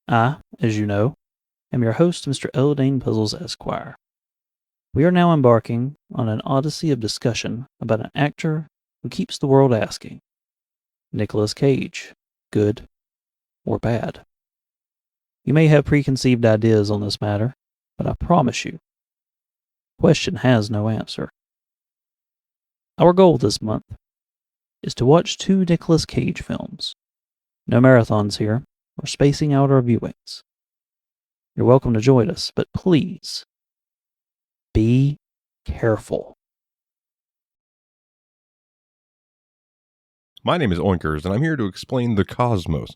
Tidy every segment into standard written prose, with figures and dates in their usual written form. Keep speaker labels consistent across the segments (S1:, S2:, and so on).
S1: I, as you know, am your host, Mr. Eldane Puzzles Esquire. We are now embarking on an odyssey of discussion about an actor who keeps the world asking, Nicolas Cage, good or bad? You may have preconceived ideas on this matter, but I promise you, the question has no answer. Our goal this month is to watch 2 Nicolas Cage films. No marathons here. We're spacing out our viewings. You're welcome to join us, but please, be careful.
S2: My name is Oinkers, and I'm here to explain the cosmos.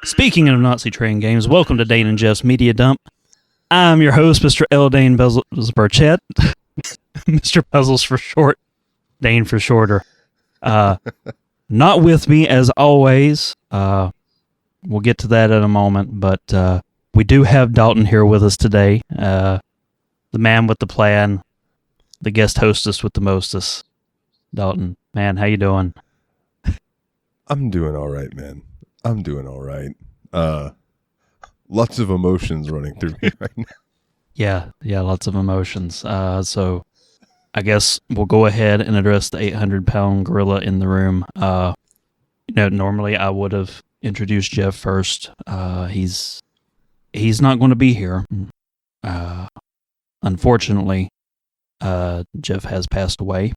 S1: Speaking of Nazi train games, welcome to Dane and Jeff's Media Dump. I'm your host, Mr. L. Dane Burchett. Mr. Puzzles for short, Dane for shorter. Not with me, as always. We'll get to that in a moment, but we do have Dalton here with us today. The man with the plan, the guest hostess with the mostest. Dalton, man, how you doing?
S2: I'm doing all right, man. I'm doing all right. Lots of emotions running through me right now. Yeah,
S1: lots of emotions. So I guess we'll go ahead and address the 800-pound gorilla in the room. Normally I would have introduced Jeff first. He's not going to be here. Unfortunately, Jeff has passed away.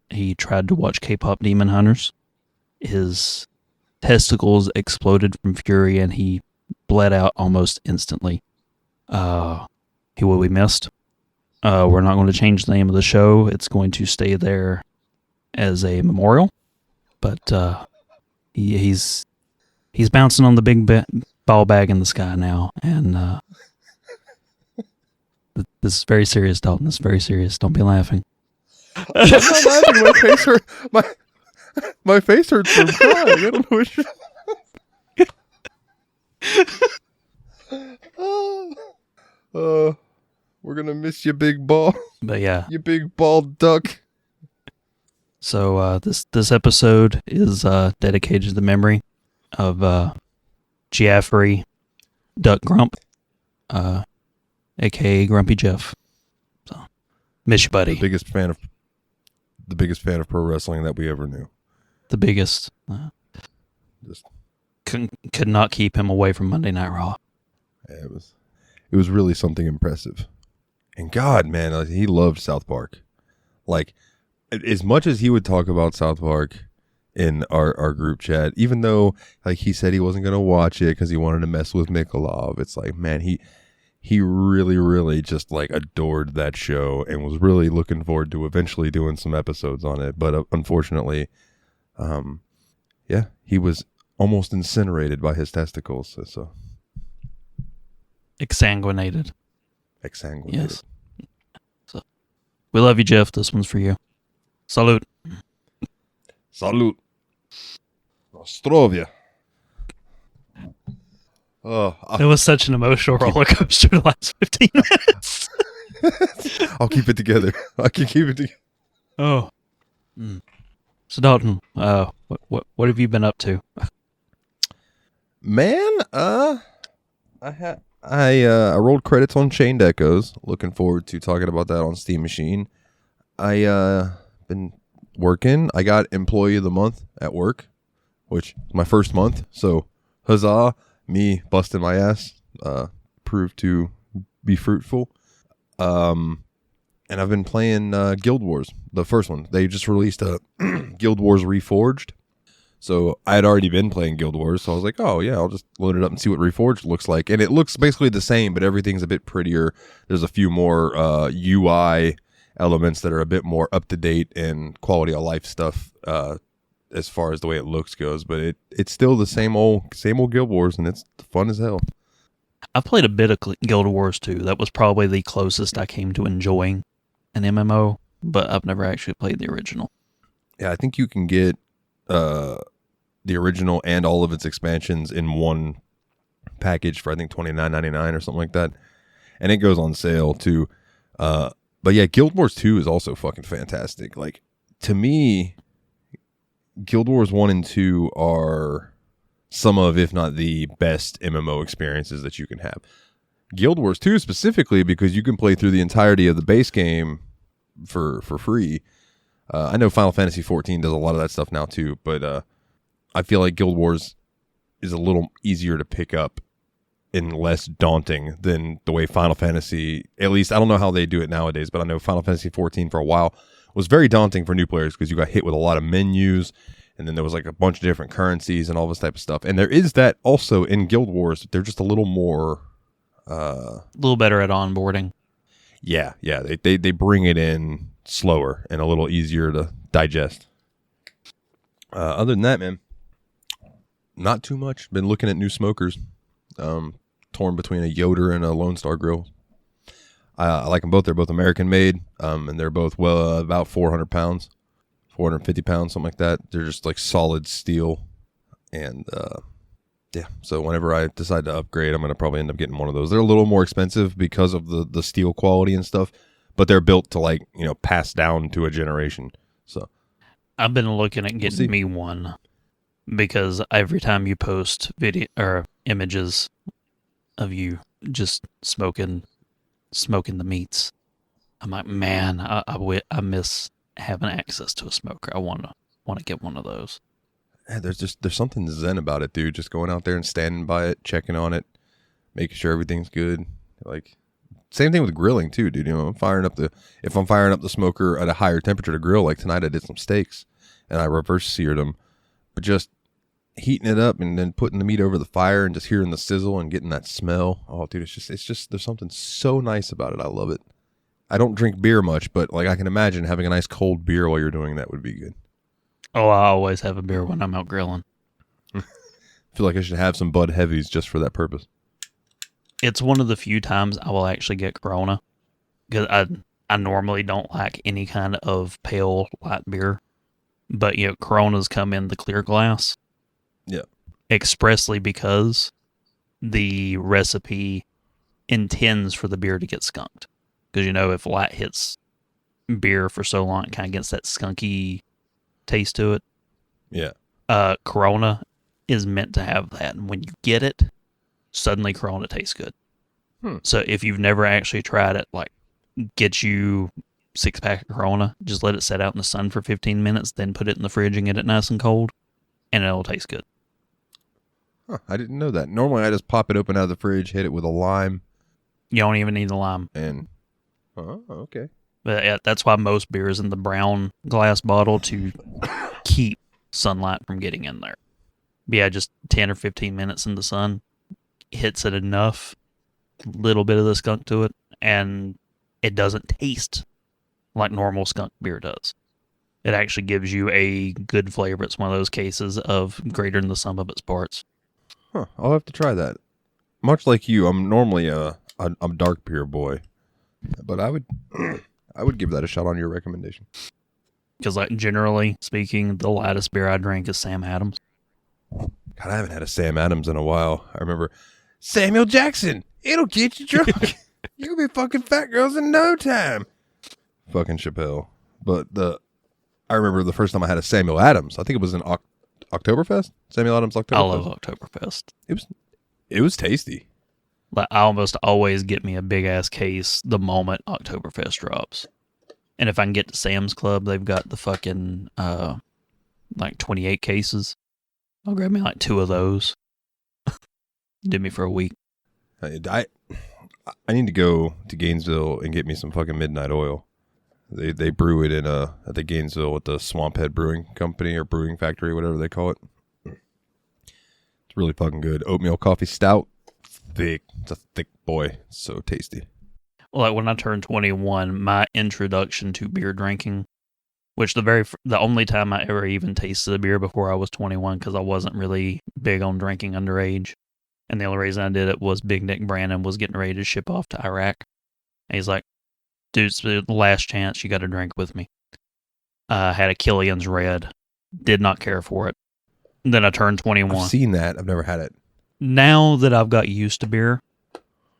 S1: He tried to watch K-pop Demon Hunters. His testicles exploded from fury and he bled out almost instantly. He will be missed. We're not going to change the name of the show. It's going to stay there as a memorial. But he's bouncing on the big ball bag in the sky now. And this is very serious, Dalton. This is very serious. Don't be laughing.
S2: I'm not laughing. My face hurts. My face hurts from crying. I don't know what we're gonna miss you, big ball.
S1: But yeah,
S2: you big bald duck.
S1: So this episode is dedicated to the memory of Giraffrey, Duck Grump, aka Grumpy Jeff. So miss you, buddy.
S2: The biggest fan of pro wrestling that we ever knew.
S1: The biggest. Could not keep him away from Monday Night Raw.
S2: Yeah, it was really something impressive. And God, man, he loved South Park. Like, as much as he would talk about South Park in our group chat, even though like he said he wasn't going to watch it because he wanted to mess with Mikolov, it's like, man, he really, really just like adored that show and was really looking forward to eventually doing some episodes on it. But unfortunately, he was almost incinerated by his testicles. So
S1: exsanguinated.
S2: Yes.
S1: So we love you, Jeff. This one's for you. Salute.
S2: Salute. Ostrovia. Oh,
S1: it was such an emotional roller coaster the last 15 minutes.
S2: I'll keep it together. I can keep it together.
S1: Oh. So Dalton, what have you been up to?
S2: Man, I rolled credits on Chained Echoes. Looking forward to talking about that on Steam Machine. I been working. I got Employee of the Month at work, which is my first month. So huzzah! Me busting my ass proved to be fruitful. And I've been playing Guild Wars, the first one. They just released a Guild Wars Reforged. So I had already been playing Guild Wars, so I was like, oh yeah, I'll just load it up and see what Reforged looks like. And it looks basically the same, but everything's a bit prettier. There's a few more UI elements that are a bit more up to date and quality of life stuff as far as the way it looks goes. But it's still the same old Guild Wars, and it's fun as hell.
S1: I've played a bit of Guild Wars 2. That was probably the closest I came to enjoying an MMO, but I've never actually played the original.
S2: Yeah, I think you can get the original and all of its expansions in one package for I think $29.99 or something like that, and it goes on sale too. But yeah, Guild Wars 2 is also fucking fantastic. Like, to me, Guild Wars 1 and 2 are some of, if not the best MMO experiences that you can have. Guild Wars 2 specifically because you can play through the entirety of the base game for free. I know Final Fantasy 14 does a lot of that stuff now too, but I feel like Guild Wars is a little easier to pick up and less daunting than the way Final Fantasy, at least I don't know how they do it nowadays, but I know Final Fantasy 14 for a while was very daunting for new players because you got hit with a lot of menus, and then there was like a bunch of different currencies and all this type of stuff. And there is that also in Guild Wars. They're just a little more...
S1: a little better at onboarding.
S2: Yeah. They bring it in slower and a little easier to digest. Other than that, man, not too much. Been looking at new smokers. Torn between a Yoder and a Lone Star Grill. I like them both. They're both American made, and they're both about 400 pounds, 450 pounds, something like that. They're just like solid steel, and yeah. So whenever I decide to upgrade, I'm gonna probably end up getting one of those. They're a little more expensive because of the steel quality and stuff, but they're built to, like, you know, pass down to a generation. So
S1: I've been looking at getting me one because every time you post video or images of you just smoking the meats, I'm like, man, I miss having access to a smoker. I want to get one of those.
S2: Yeah, there's something zen about it, dude. Just going out there and standing by it, checking on it, making sure everything's good. Like, same thing with grilling too, dude. You know, if I'm firing up the smoker at a higher temperature to grill, like tonight I did some steaks and I reverse seared them, but just heating it up and then putting the meat over the fire and just hearing the sizzle and getting that smell. Oh, dude, it's just there's something so nice about it. I love it. I don't drink beer much, but like I can imagine having a nice cold beer while you're doing that would be good.
S1: Oh, I always have a beer when I'm out grilling.
S2: I feel like I should have some Bud Heavies just for that purpose.
S1: It's one of the few times I will actually get Corona, because I normally don't like any kind of pale light beer, but you know, Coronas come in the clear glass.
S2: Yeah.
S1: Expressly because the recipe intends for the beer to get skunked. Because, you know, if light hits beer for so long, it kind of gets that skunky taste to it.
S2: Yeah.
S1: Corona is meant to have that. And when you get it, suddenly Corona tastes good. So if you've never actually tried it, like, get you 6-pack of Corona, just let it set out in the sun for 15 minutes, then put it in the fridge and get it nice and cold, and it'll taste good.
S2: Huh, I didn't know that. Normally I just pop it open out of the fridge, hit it with a lime.
S1: You don't even need the lime.
S2: And, okay.
S1: But yeah, that's why most beer is in the brown glass bottle, to keep sunlight from getting in there. But yeah, just 10 or 15 minutes in the sun hits it enough, little bit of the skunk to it, and it doesn't taste like normal skunk beer does. It actually gives you a good flavor. It's one of those cases of greater than the sum of its parts.
S2: Huh, I'll have to try that. Much like you, I'm normally a dark beer boy, but I would give that a shot on your recommendation.
S1: Because, like, generally speaking, the lightest beer I drink is Sam Adams.
S2: God, I haven't had a Sam Adams in a while. I remember Samuel Jackson. It'll get you drunk. You'll be fucking fat girls in no time. Fucking Chappelle. But I remember the first time I had a Samuel Adams. I think it was in Oktoberfest. Samuel Adams Oktoberfest.
S1: I love Oktoberfest.
S2: It was tasty.
S1: Like, I almost always get me a big ass case the moment Oktoberfest drops. And if I can get to Sam's Club, they've got the fucking like 28 cases. I'll grab me like 2 of those. Do me for a week.
S2: I need to go to Gainesville and get me some fucking Midnight Oil. They brew it in at the Gainesville at the Swamphead Brewing Company or Brewing Factory, whatever they call it. It's really fucking good. Oatmeal coffee stout. Thick. It's a thick boy. So tasty.
S1: Well, like when I turned 21, my introduction to beer drinking, which the only time I ever even tasted a beer before I was 21, because I wasn't really big on drinking underage, And the only reason I did it was Big Nick Brandon was getting ready to ship off to Iraq. And he's like, dude, it's the last chance. You got to drink with me. Had a Killian's Red. Did not care for it. Then I turned 21.
S2: I've seen that. I've never had it.
S1: Now that I've got used to beer,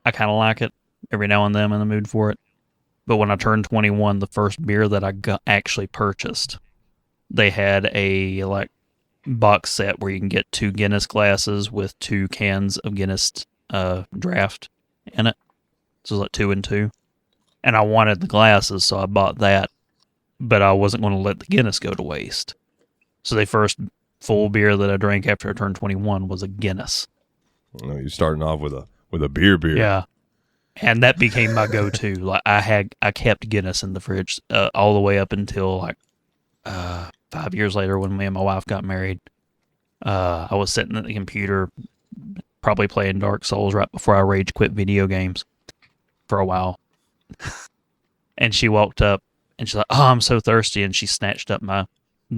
S1: I kind of like it. Every now and then I'm in the mood for it. But when I turned 21, the first beer that I actually purchased, they had a like box set where you can get 2 Guinness glasses with 2 cans of Guinness draft in it. So it was like 2 and 2. And I wanted the glasses, so I bought that. But I wasn't going to let the Guinness go to waste. So the first full beer that I drank after I turned 21 was a Guinness.
S2: You're starting off with a beer.
S1: Yeah. And that became my go-to. Like I kept Guinness in the fridge all the way up until like 5 years later when me and my wife got married. I was sitting at the computer, probably playing Dark Souls right before I rage quit video games for a while. And she walked up and she's like, "Oh, I'm so thirsty," and she snatched up my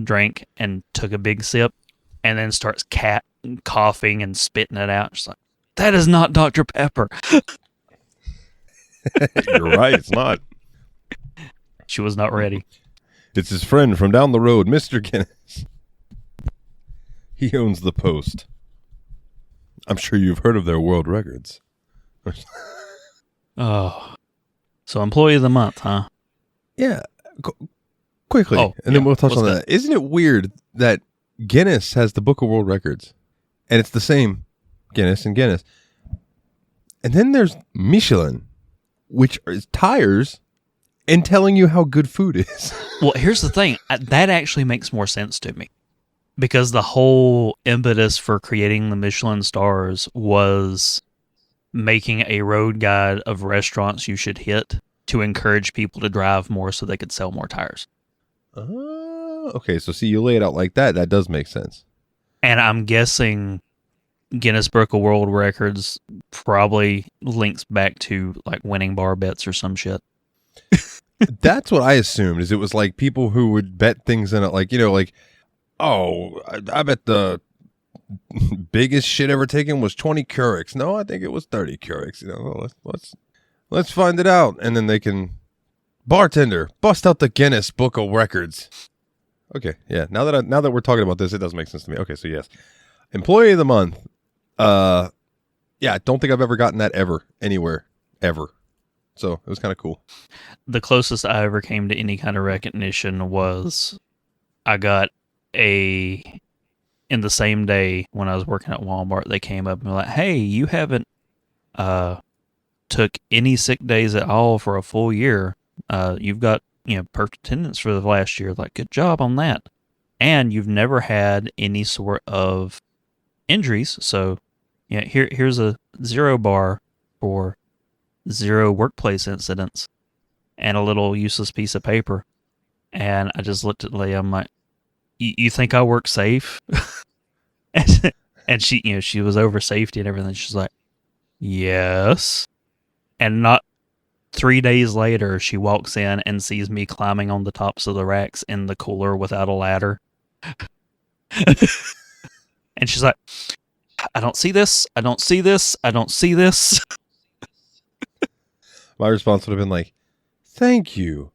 S1: drink and took a big sip, and then starts coughing and spitting it out. She's like, "That is not Dr. Pepper."
S2: You're right. It's not.
S1: She was not ready.
S2: It's his friend from down the road, Mr. Guinness. He owns the Post. I'm sure you've heard of their world records.
S1: Oh, so employee of the month, huh?
S2: Yeah. Quickly,
S1: Oh,
S2: and then
S1: yeah.
S2: we'll touch
S1: What's
S2: on that. Isn't it weird that Guinness has the Book of World Records, and it's the same Guinness and Guinness, and then there's Michelin, which is tires and telling you how good food is.
S1: Well, here's the thing. That actually makes more sense to me. Because the whole impetus for creating the Michelin stars was making a road guide of restaurants you should hit to encourage people to drive more so they could sell more tires.
S2: Okay, so see, you lay it out like that. That does make sense.
S1: And I'm guessing Guinness Book of World Records probably links back to like winning bar bets or some shit.
S2: That's what I assumed, is it was like people who would bet things in it, like, like, oh, I bet the biggest shit ever taken was 20 Keurigs. No, I think it was 30 Keurigs. Well, let's find it out, and then they can bartender bust out the Guinness Book of Records. Okay, yeah. Now that we're talking about this, it does make sense to me. Okay, so yes, employee of the month. Yeah, I don't think I've ever gotten that anywhere ever. So it was kind of cool.
S1: The closest I ever came to any kind of recognition was I got in the same day when I was working at Walmart, they came up and were like, "Hey, you haven't took any sick days at all for a full year. You've got perfect attendance for the last year. Like, good job on that. And you've never had any sort of injuries. So, here's a 0 bar for 0 workplace incidents and a little useless piece of paper." And I just looked at Leah. I'm like, "You think I work safe?" and she was over safety and everything. She's like, "Yes." And not 3 days later, she walks in and sees me climbing on the tops of the racks in the cooler without a ladder. And she's like, "I don't see this. I don't see this. I don't see this."
S2: My response would have been like, "Thank you.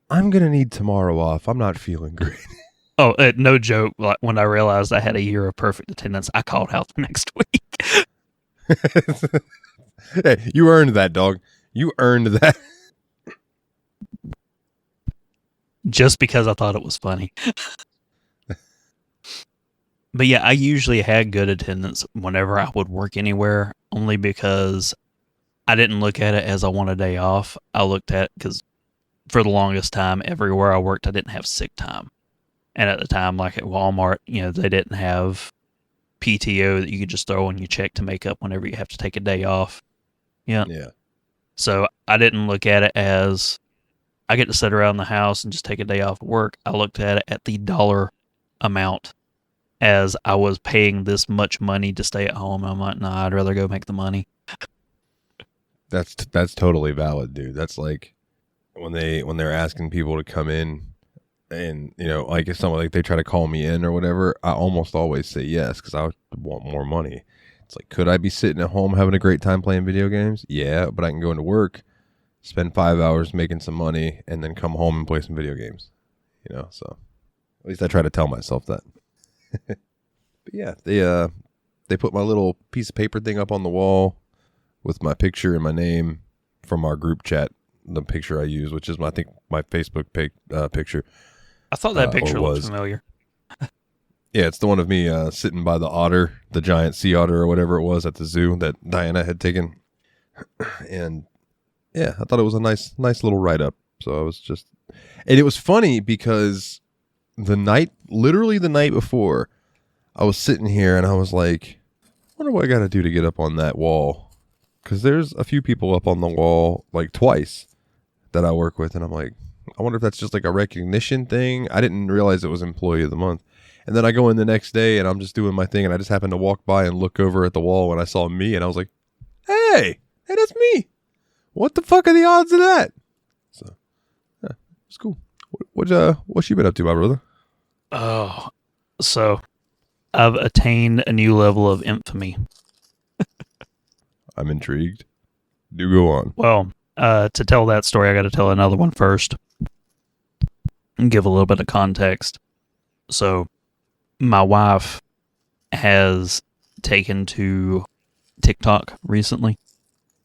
S2: I'm going to need tomorrow off. I'm not feeling great."
S1: Oh, no joke. Like, when I realized I had a year of perfect attendance, I called out the next week.
S2: Hey, you earned that, dog. You earned that.
S1: Just because I thought it was funny. But yeah, I usually had good attendance whenever I would work anywhere, only because I didn't look at it as I want a day off. I looked at it because for the longest time, everywhere I worked, I didn't have sick time. And at the time, like at Walmart, they didn't have PTO that you could just throw on your check to make up whenever you have to take a day off. Yeah. So I didn't look at it as I get to sit around the house and just take a day off work. I looked at it at the dollar amount, as I was paying this much money to stay at home. I'm like, nah, I'd rather go make the money.
S2: That's totally valid, dude. That's like when they're asking people to come in, and like if someone, like they try to call me in or whatever, I almost always say yes because I want more money. It's like, could I be sitting at home having a great time playing video games? Yeah, but I can go into work, spend 5 hours making some money, and then come home and play some video games. So at least I try to tell myself that. But yeah, they put my little piece of paper thing up on the wall with my picture and my name from our group chat, the picture I use, which is, I think, my Facebook picture.
S1: I thought that picture looked familiar.
S2: Yeah, it's the one of me sitting by the otter, the giant sea otter or whatever it was at the zoo that Diana had taken. And yeah, I thought it was a nice little write-up. So I was just... And it was funny because literally the night before, I was sitting here and I was like, I wonder what I got to do to get up on that wall. Because there's a few people up on the wall, like twice, that I work with. And I'm like, I wonder if that's just like a recognition thing. I didn't realize it was Employee of the Month. And then I go in the next day and I'm just doing my thing. And I just happened to walk by and look over at the wall when I saw me. And I was like, hey, that's me. What the fuck are the odds of that? So, yeah, it's cool. What you been up to, my brother?
S1: Oh, so I've attained a new level of infamy.
S2: I'm intrigued. Do go on.
S1: Well, to tell that story, I got to tell another one first and give a little bit of context. So, my wife has taken to TikTok recently,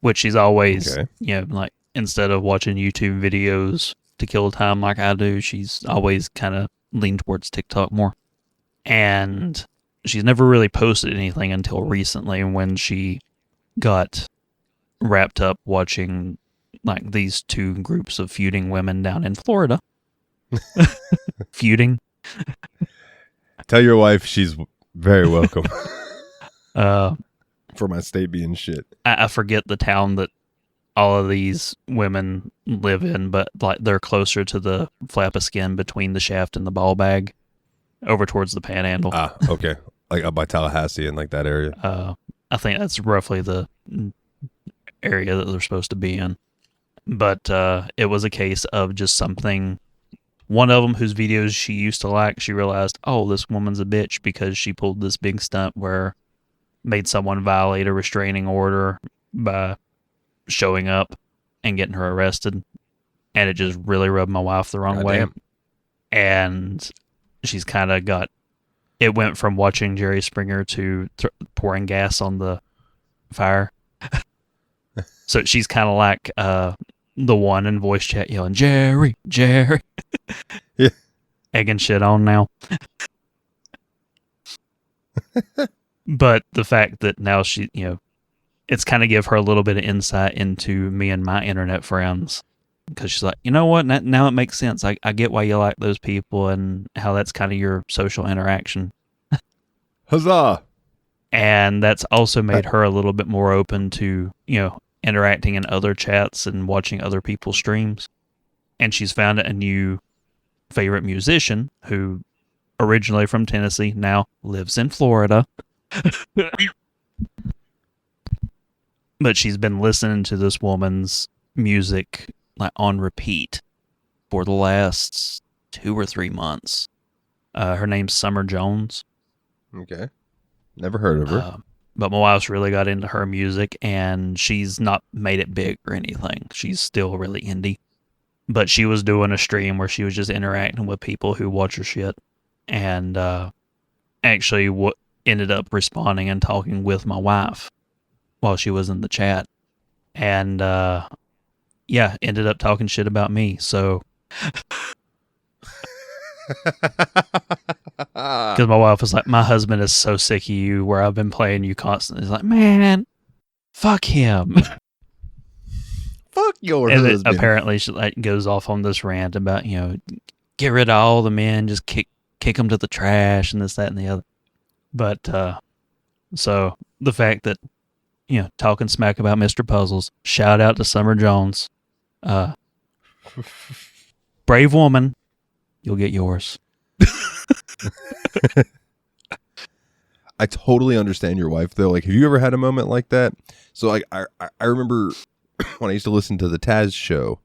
S1: which she's always, like, instead of watching YouTube videos to kill time like I do, she's always kind of leaned towards TikTok more. And she's never really posted anything until recently when she got wrapped up watching like these two groups of feuding women down in Florida. Feuding.
S2: Tell your wife she's very welcome.
S1: For
S2: my state being shit.
S1: I forget the town that all of these women live in, but like they're closer to the flap of skin between the shaft and the ball bag, over towards the Panhandle.
S2: Ah, okay. Like up by Tallahassee and like that area.
S1: I think that's roughly the area that they're supposed to be in. But it was a case of just something. One of them whose videos she used to like, she realized, oh, this woman's a bitch because she pulled this big stunt where made someone violate a restraining order by showing up and getting her arrested. And it just really rubbed my wife the wrong way. And she's kind of got... It went from watching Jerry Springer to pouring gas on the fire. So she's kind of like the one in voice chat yelling, Jerry, Jerry.
S2: Yeah.
S1: Egging shit on now. But the fact that now she, it's kind of give her a little bit of insight into me and my internet friends. Because she's like, you know what? Now it makes sense. I get why you like those people and how that's kind of your social interaction.
S2: Huzzah!
S1: And that's also made her a little bit more open to, interacting in other chats and watching other people's streams. And she's found a new favorite musician who originally from Tennessee, now lives in Florida. But she's been listening to this woman's music like on repeat for the last 2 or 3 months. Her name's Summer Jones.
S2: Okay. Never heard of her.
S1: But my wife's really got into her music, and she's not made it big or anything. She's still really indie. But she was doing a stream where she was just interacting with people who watch her shit. And actually ended up responding and talking with my wife while she was in the chat. And ended up talking shit about me. So... Because my wife was like, my husband is so sick of you where I've been playing you constantly. He's like, man, fuck him.
S2: Fuck your
S1: and
S2: husband.
S1: And apparently she goes off on this rant about, get rid of all the men, just kick them to the trash and this, that, and the other. But, so the fact that, talking smack about Mr. Puzzles, shout out to Summer Jones. Brave woman, you'll get yours.
S2: I totally understand your wife though. Like, have you ever had a moment like that? So like, I remember when I used to listen to the Taz show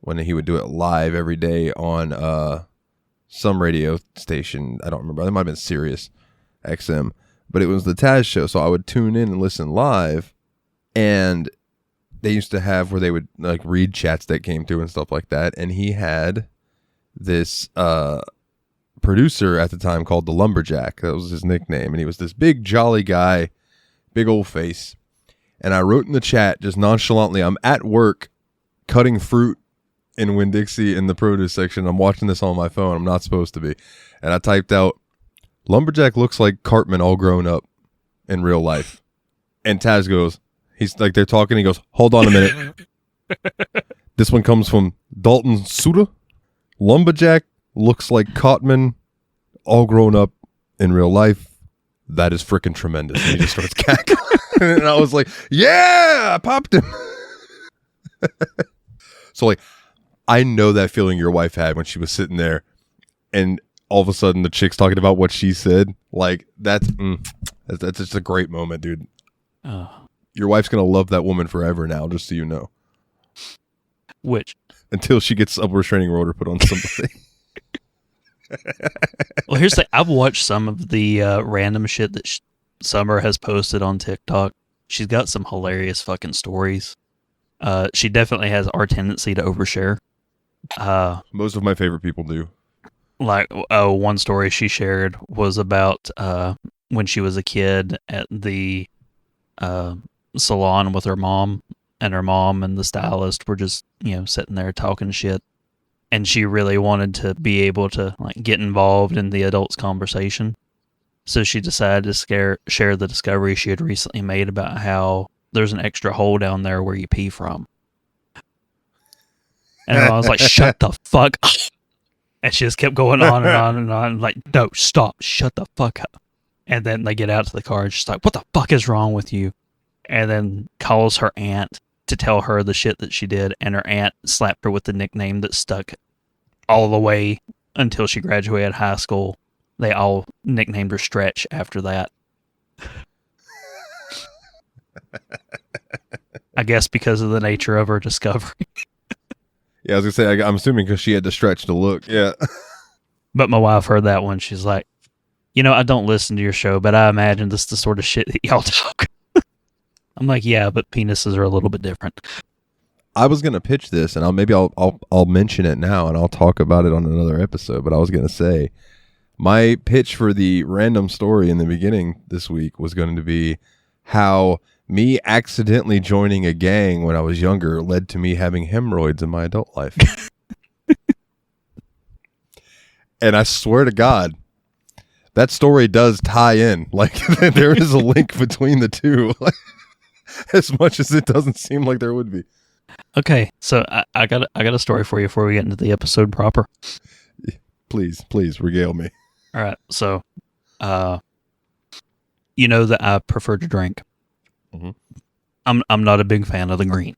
S2: when he would do it live every day on some radio station. I don't remember. It might have been Sirius XM. but it was the Taz show. So I would tune in and listen live, and they used to have where they would like read chats that came through and stuff like that. And he had this producer at the time called the Lumberjack. That was his nickname. And he was this big jolly guy, big old face. And I wrote in the chat just nonchalantly, I'm at work cutting fruit in Winn-Dixie in the produce section. I'm watching this on my phone. I'm not supposed to be. And I typed out, Lumberjack looks like Cartman all grown up in real life. And Taz goes, he's like, they're talking. He goes, hold on a minute. This one comes from Dalton Suda. Lumberjack looks like Cartman all grown up in real life. That is freaking tremendous. And he just starts cackling. And I was like, yeah, I popped him. So like, I know that feeling your wife had when she was sitting there and all of a sudden the chick's talking about what she said. Like that's just a great moment, dude. Your wife's going to love that woman forever now, just so you know.
S1: Which?
S2: Until she gets a restraining order put on somebody.
S1: Well, here's the thing. I've watched some of the random shit that Summer has posted on TikTok. She's got some hilarious fucking stories. She definitely has our tendency to overshare.
S2: Most of my favorite people do.
S1: Like, one story she shared was about when she was a kid at the salon with her mom, and her mom and the stylist were just, sitting there talking shit. And she really wanted to be able to like get involved in the adults' conversation. So she decided to share the discovery she had recently made about how there's an extra hole down there where you pee from. And I was like, shut the fuck up. And she just kept going on and on and on. Like, no, stop. Shut the fuck up. And then they get out to the car and she's like, what the fuck is wrong with you? And then calls her aunt to tell her the shit that she did. And her aunt slapped her with the nickname that stuck all the way until she graduated high school. They all nicknamed her Stretch after that. I guess because of the nature of her discovery.
S2: Yeah, I was going to say, I'm assuming because she had to stretch to look. Yeah.
S1: But my wife heard that one. She's like, I don't listen to your show, but I imagine this is the sort of shit that y'all talk. I'm like, yeah, but penises are a little bit different.
S2: I was going to pitch this, and I'll mention it now, and I'll talk about it on another episode. But I was going to say, my pitch for the random story in the beginning this week was going to be how me accidentally joining a gang when I was younger led to me having hemorrhoids in my adult life. And I swear to God, that story does tie in. Like, there is a link between the two. As much as it doesn't seem like there would be.
S1: Okay, so I got a story for you before we get into the episode proper.
S2: Please regale me.
S1: All right, so, you know that I prefer to drink.
S2: Mm-hmm.
S1: I'm not a big fan of the green,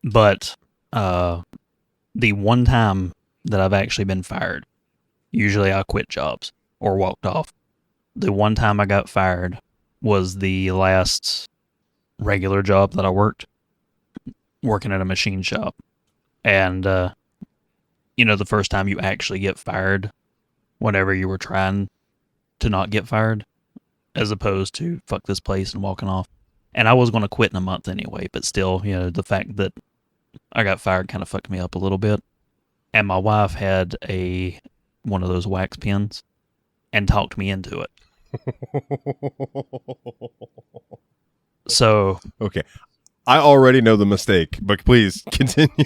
S1: but the one time that I've actually been fired, usually I quit jobs or walked off. The one time I got fired was the last regular job that I working at a machine shop. And, the first time you actually get fired whenever you were trying to not get fired, as opposed to fuck this place and walking off. And I was going to quit in a month anyway, but still, the fact that I got fired kind of fucked me up a little bit. And my wife had one of those wax pens and talked me into it. So,
S2: okay, I already know the mistake, but please continue.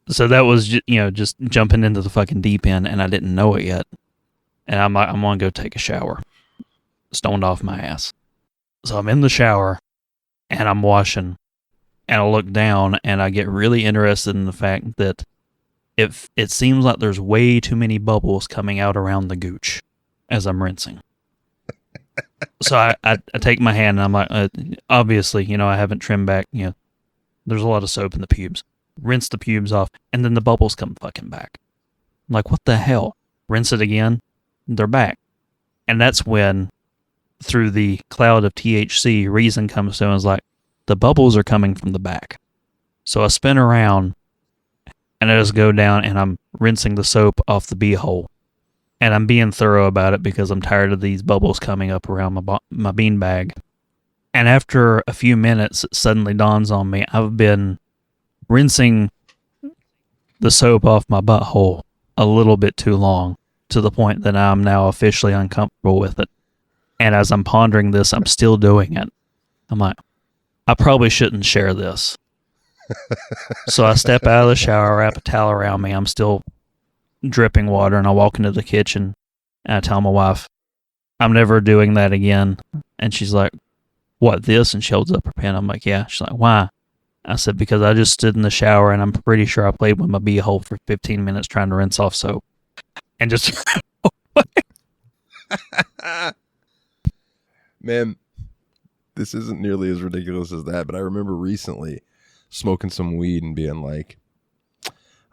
S1: So that was just jumping into the fucking deep end, and I didn't know it yet. And I'm gonna go take a shower, stoned off my ass. So I'm in the shower, and I'm washing, and I look down, and I get really interested in the fact that it seems like there's way too many bubbles coming out around the gooch as I'm rinsing. So I take my hand and I'm like, obviously, I haven't trimmed back, there's a lot of soap in the pubes. Rinse the pubes off, and then the bubbles come fucking back. I'm like, what the hell? Rinse it again, they're back. And that's when, through the cloud of THC, reason comes to and is like, the bubbles are coming from the back. So I spin around, and I just go down, and I'm rinsing the soap off the beehole. And I'm being thorough about it because I'm tired of these bubbles coming up around my bean bag. And after a few minutes, it suddenly dawns on me I've been rinsing the soap off my butthole a little bit too long, to the point that I'm now officially uncomfortable with it. And as I'm pondering this, I'm still doing it. I'm like, I probably shouldn't share this. So I step out of the shower, wrap a towel around me. I'm still dripping water, and I walk into the kitchen, and I tell my wife, I'm never doing that again. And she's like, what, this? And she holds up her pen. I'm like, yeah. She's like, why? I said, because I just stood in the shower, and I'm pretty sure I played with my beehole for 15 minutes trying to rinse off soap. And just...
S2: Man, this isn't nearly as ridiculous as that, but I remember recently smoking some weed and being like,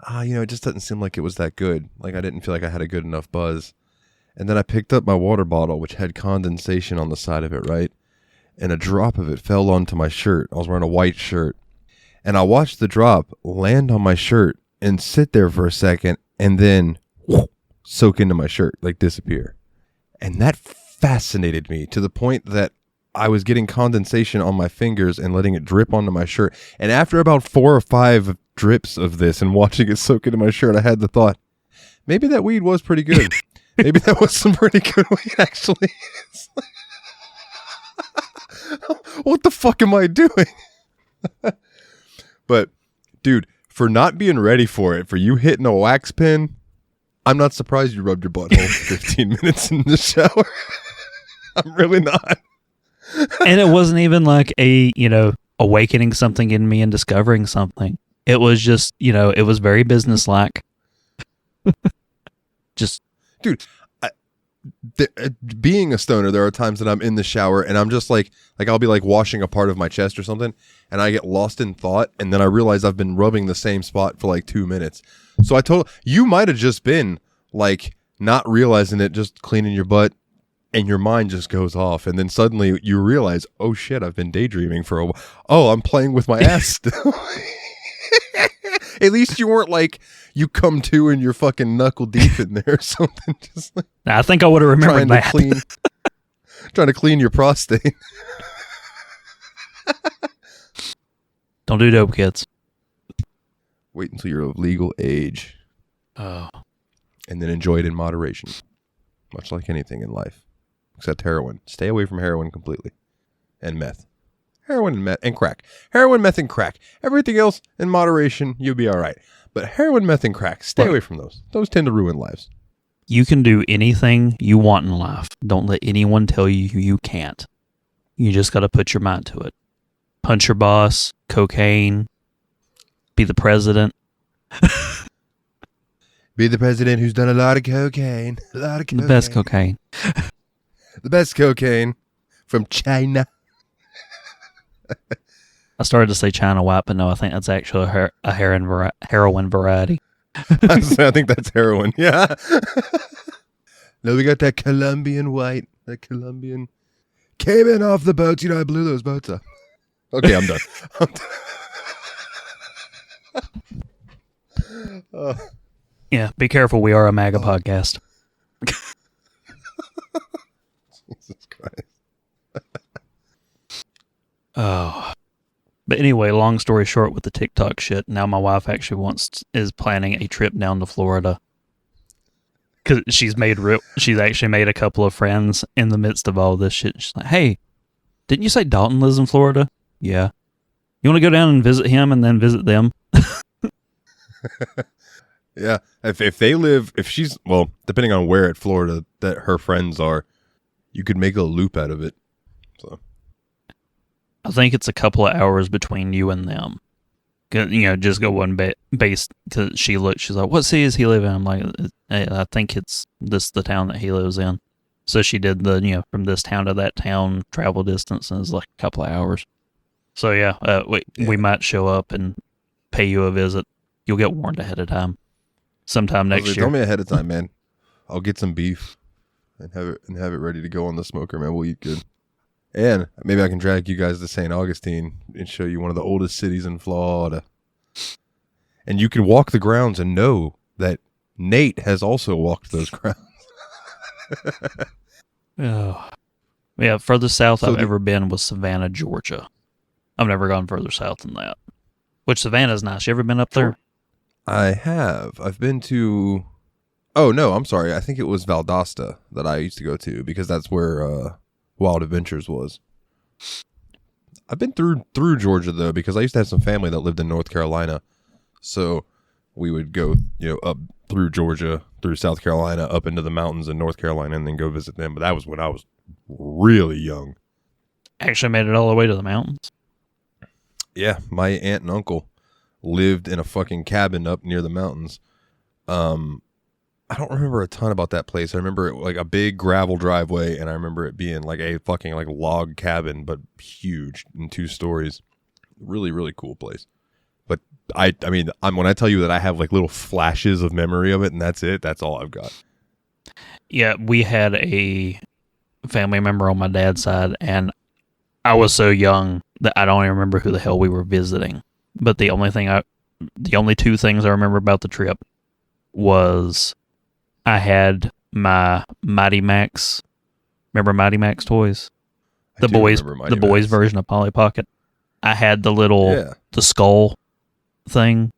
S2: it just doesn't seem like it was that good. Like, I didn't feel like I had a good enough buzz. And then I picked up my water bottle, which had condensation on the side of it, right? And a drop of it fell onto my shirt. I was wearing a white shirt. And I watched the drop land on my shirt and sit there for a second and then soak into my shirt, like disappear. And that fascinated me to the point that I was getting condensation on my fingers and letting it drip onto my shirt. And after about 4 or 5 drips of this and watching it soak into my shirt, I had the thought, maybe that weed was pretty good. Maybe that was some pretty good weed, actually. What the fuck am I doing? But, dude, for not being ready for it, for you hitting a wax pen, I'm not surprised you rubbed your butthole for 15 minutes in the shower. I'm really not.
S1: And it wasn't even like awakening something in me and discovering something. It was just, it was very businesslike. Just,
S2: dude, being a stoner, there are times that I'm in the shower and I'm just like I'll be like washing a part of my chest or something, and I get lost in thought, and then I realize I've been rubbing the same spot for like 2 minutes. So you might have just been like not realizing it, just cleaning your butt, and your mind just goes off, and then suddenly you realize, oh shit, I've been daydreaming for a while. Oh, I'm playing with my ass still. At least you weren't like you come to and you're fucking knuckle deep in there or something. Just like
S1: I think I would have remembered that.
S2: Trying to clean your prostate.
S1: Don't do dope, kids.
S2: Wait until you're of legal age.
S1: Oh.
S2: And then enjoy it in moderation. Much like anything in life. Except heroin. Stay away from heroin completely. And meth. Heroin and meth and crack. Heroin, meth, and crack. Everything else in moderation, you'll be all right. But heroin, meth, and crack, stay away from those. Those tend to ruin lives.
S1: You can do anything you want in life. Don't let anyone tell you you can't. You just got to put your mind to it. Punch your boss, cocaine, be the president.
S2: Be the president who's done a lot of cocaine. A lot of cocaine.
S1: The best cocaine.
S2: The best cocaine from China.
S1: I started to say China White, but no, I think that's actually a heroin variety.
S2: I think that's heroin, yeah. No, we got that Colombian white. That Colombian. Came in off the boats. I blew those boats up. Okay, I'm done.
S1: Yeah, be careful. We are a MAGA podcast.
S2: Jesus Christ.
S1: Oh. But anyway, long story short with the TikTok shit, now my wife actually is planning a trip down to Florida. Because she's actually made a couple of friends in the midst of all this shit. She's like, hey, didn't you say Dalton lives in Florida? Yeah. You want to go down and visit him and then visit them?
S2: Yeah. If she's, well, depending on where at Florida that her friends are, you could make a loop out of it. So
S1: I think it's a couple of hours between you and them. Just go one base, because she's like, what city does he live in? I'm like, I think it's the town that he lives in. So she did from this town to that town travel distance, and it's like a couple of hours. So yeah, we might show up and pay you a visit. You'll get warned ahead of time. Sometime next year.
S2: Tell me ahead of time, man. I'll get some beef and have it ready to go on the smoker, man. We'll eat good. And maybe I can drag you guys to St. Augustine and show you one of the oldest cities in Florida. And you can walk the grounds and know that Nate has also walked those grounds.
S1: Oh. Yeah, furthest south
S2: So
S1: I've ever been was Savannah, Georgia. I've never gone further south than that. Which Savannah's nice. You ever been up there?
S2: I have. I've been to. Oh no, I'm sorry. I think it was Valdosta that I used to go to because that's where Wild Adventures was. I've been through Georgia though because I used to have some family that lived in North Carolina, so we would go up through Georgia, through South Carolina, up into the mountains in North Carolina, and then go visit them. But that was when I was really young.
S1: Actually made it all the way to the mountains.
S2: Yeah, my aunt and uncle lived in a fucking cabin up near the mountains. I don't remember a ton about that place. I remember it like a big gravel driveway, and I remember it being like a fucking like log cabin, but huge in 2 stories. Really, really cool place. But I mean, when I tell you that I have like little flashes of memory of it, and that's it. That's all I've got.
S1: Yeah, we had a family member on my dad's side, and I was so young that I don't even remember who the hell we were visiting. But the only 2 things I remember about the trip was I had my Mighty Max. Remember Mighty Max toys? The boys version of Polly Pocket. I had the skull thing.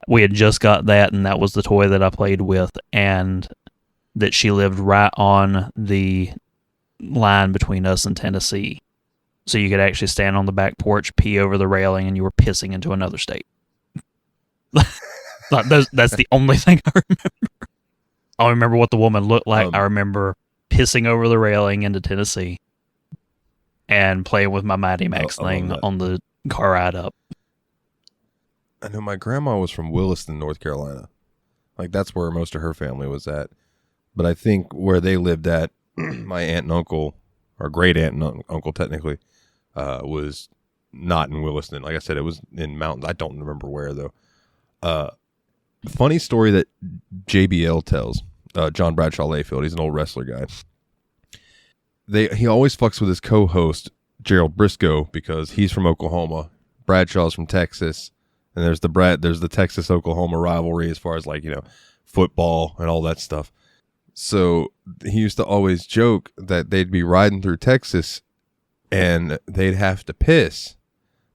S1: We had just got that, and that was the toy that I played with, and that she lived right on the line between us and Tennessee. So you could actually stand on the back porch, pee over the railing, and you were pissing into another state. That's the only thing I remember. I remember what the woman looked like. I remember pissing over the railing into Tennessee and playing with my Mighty Max thing on the car ride up.
S2: I know my grandma was from Williston, North Carolina. Like, that's where most of her family was at. But I think where they lived at, my aunt and uncle, or great aunt and uncle technically, was not in Williston. Like I said, it was in mountains. I don't remember where, though. Funny story that JBL tells, John Bradshaw Layfield. He's an old wrestler guy. He always fucks with his co-host, Gerald Briscoe, because he's from Oklahoma. Bradshaw's from Texas. And there's the Texas-Oklahoma rivalry as far as like, football and all that stuff. So he used to always joke that they'd be riding through Texas and they'd have to piss,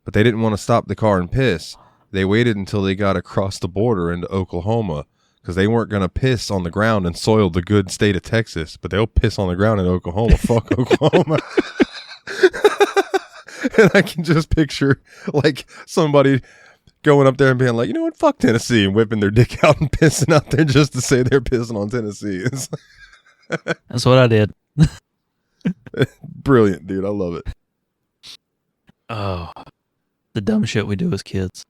S2: but they didn't want to stop the car and piss. They waited until they got across the border into Oklahoma because they weren't going to piss on the ground and soil the good state of Texas, but they'll piss on the ground in Oklahoma. Fuck Oklahoma. And I can just picture like somebody going up there and being like, you know what, fuck Tennessee, and whipping their dick out and pissing out there just to say they're pissing on Tennessee.
S1: That's what I did.
S2: Brilliant, dude. I love it.
S1: Oh, the dumb shit we do as kids.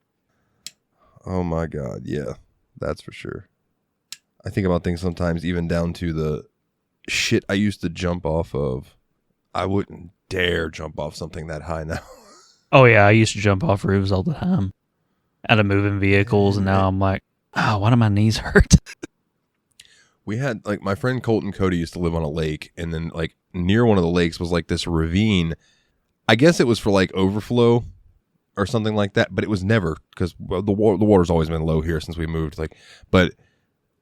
S2: Oh my God. Yeah, that's for sure. I think about things sometimes even down to the shit I used to jump off of. I wouldn't dare jump off something that high now.
S1: Oh yeah, I used to jump off roofs all the time out of moving vehicles, and now I'm like, why do my knees hurt?
S2: We had, like, my friend Colton Cody used to live on a lake, and then, like, near one of the lakes was, like, this ravine. I guess it was for, like, overflow or something like that, but it was never, because the water's always been low here since we moved, like, but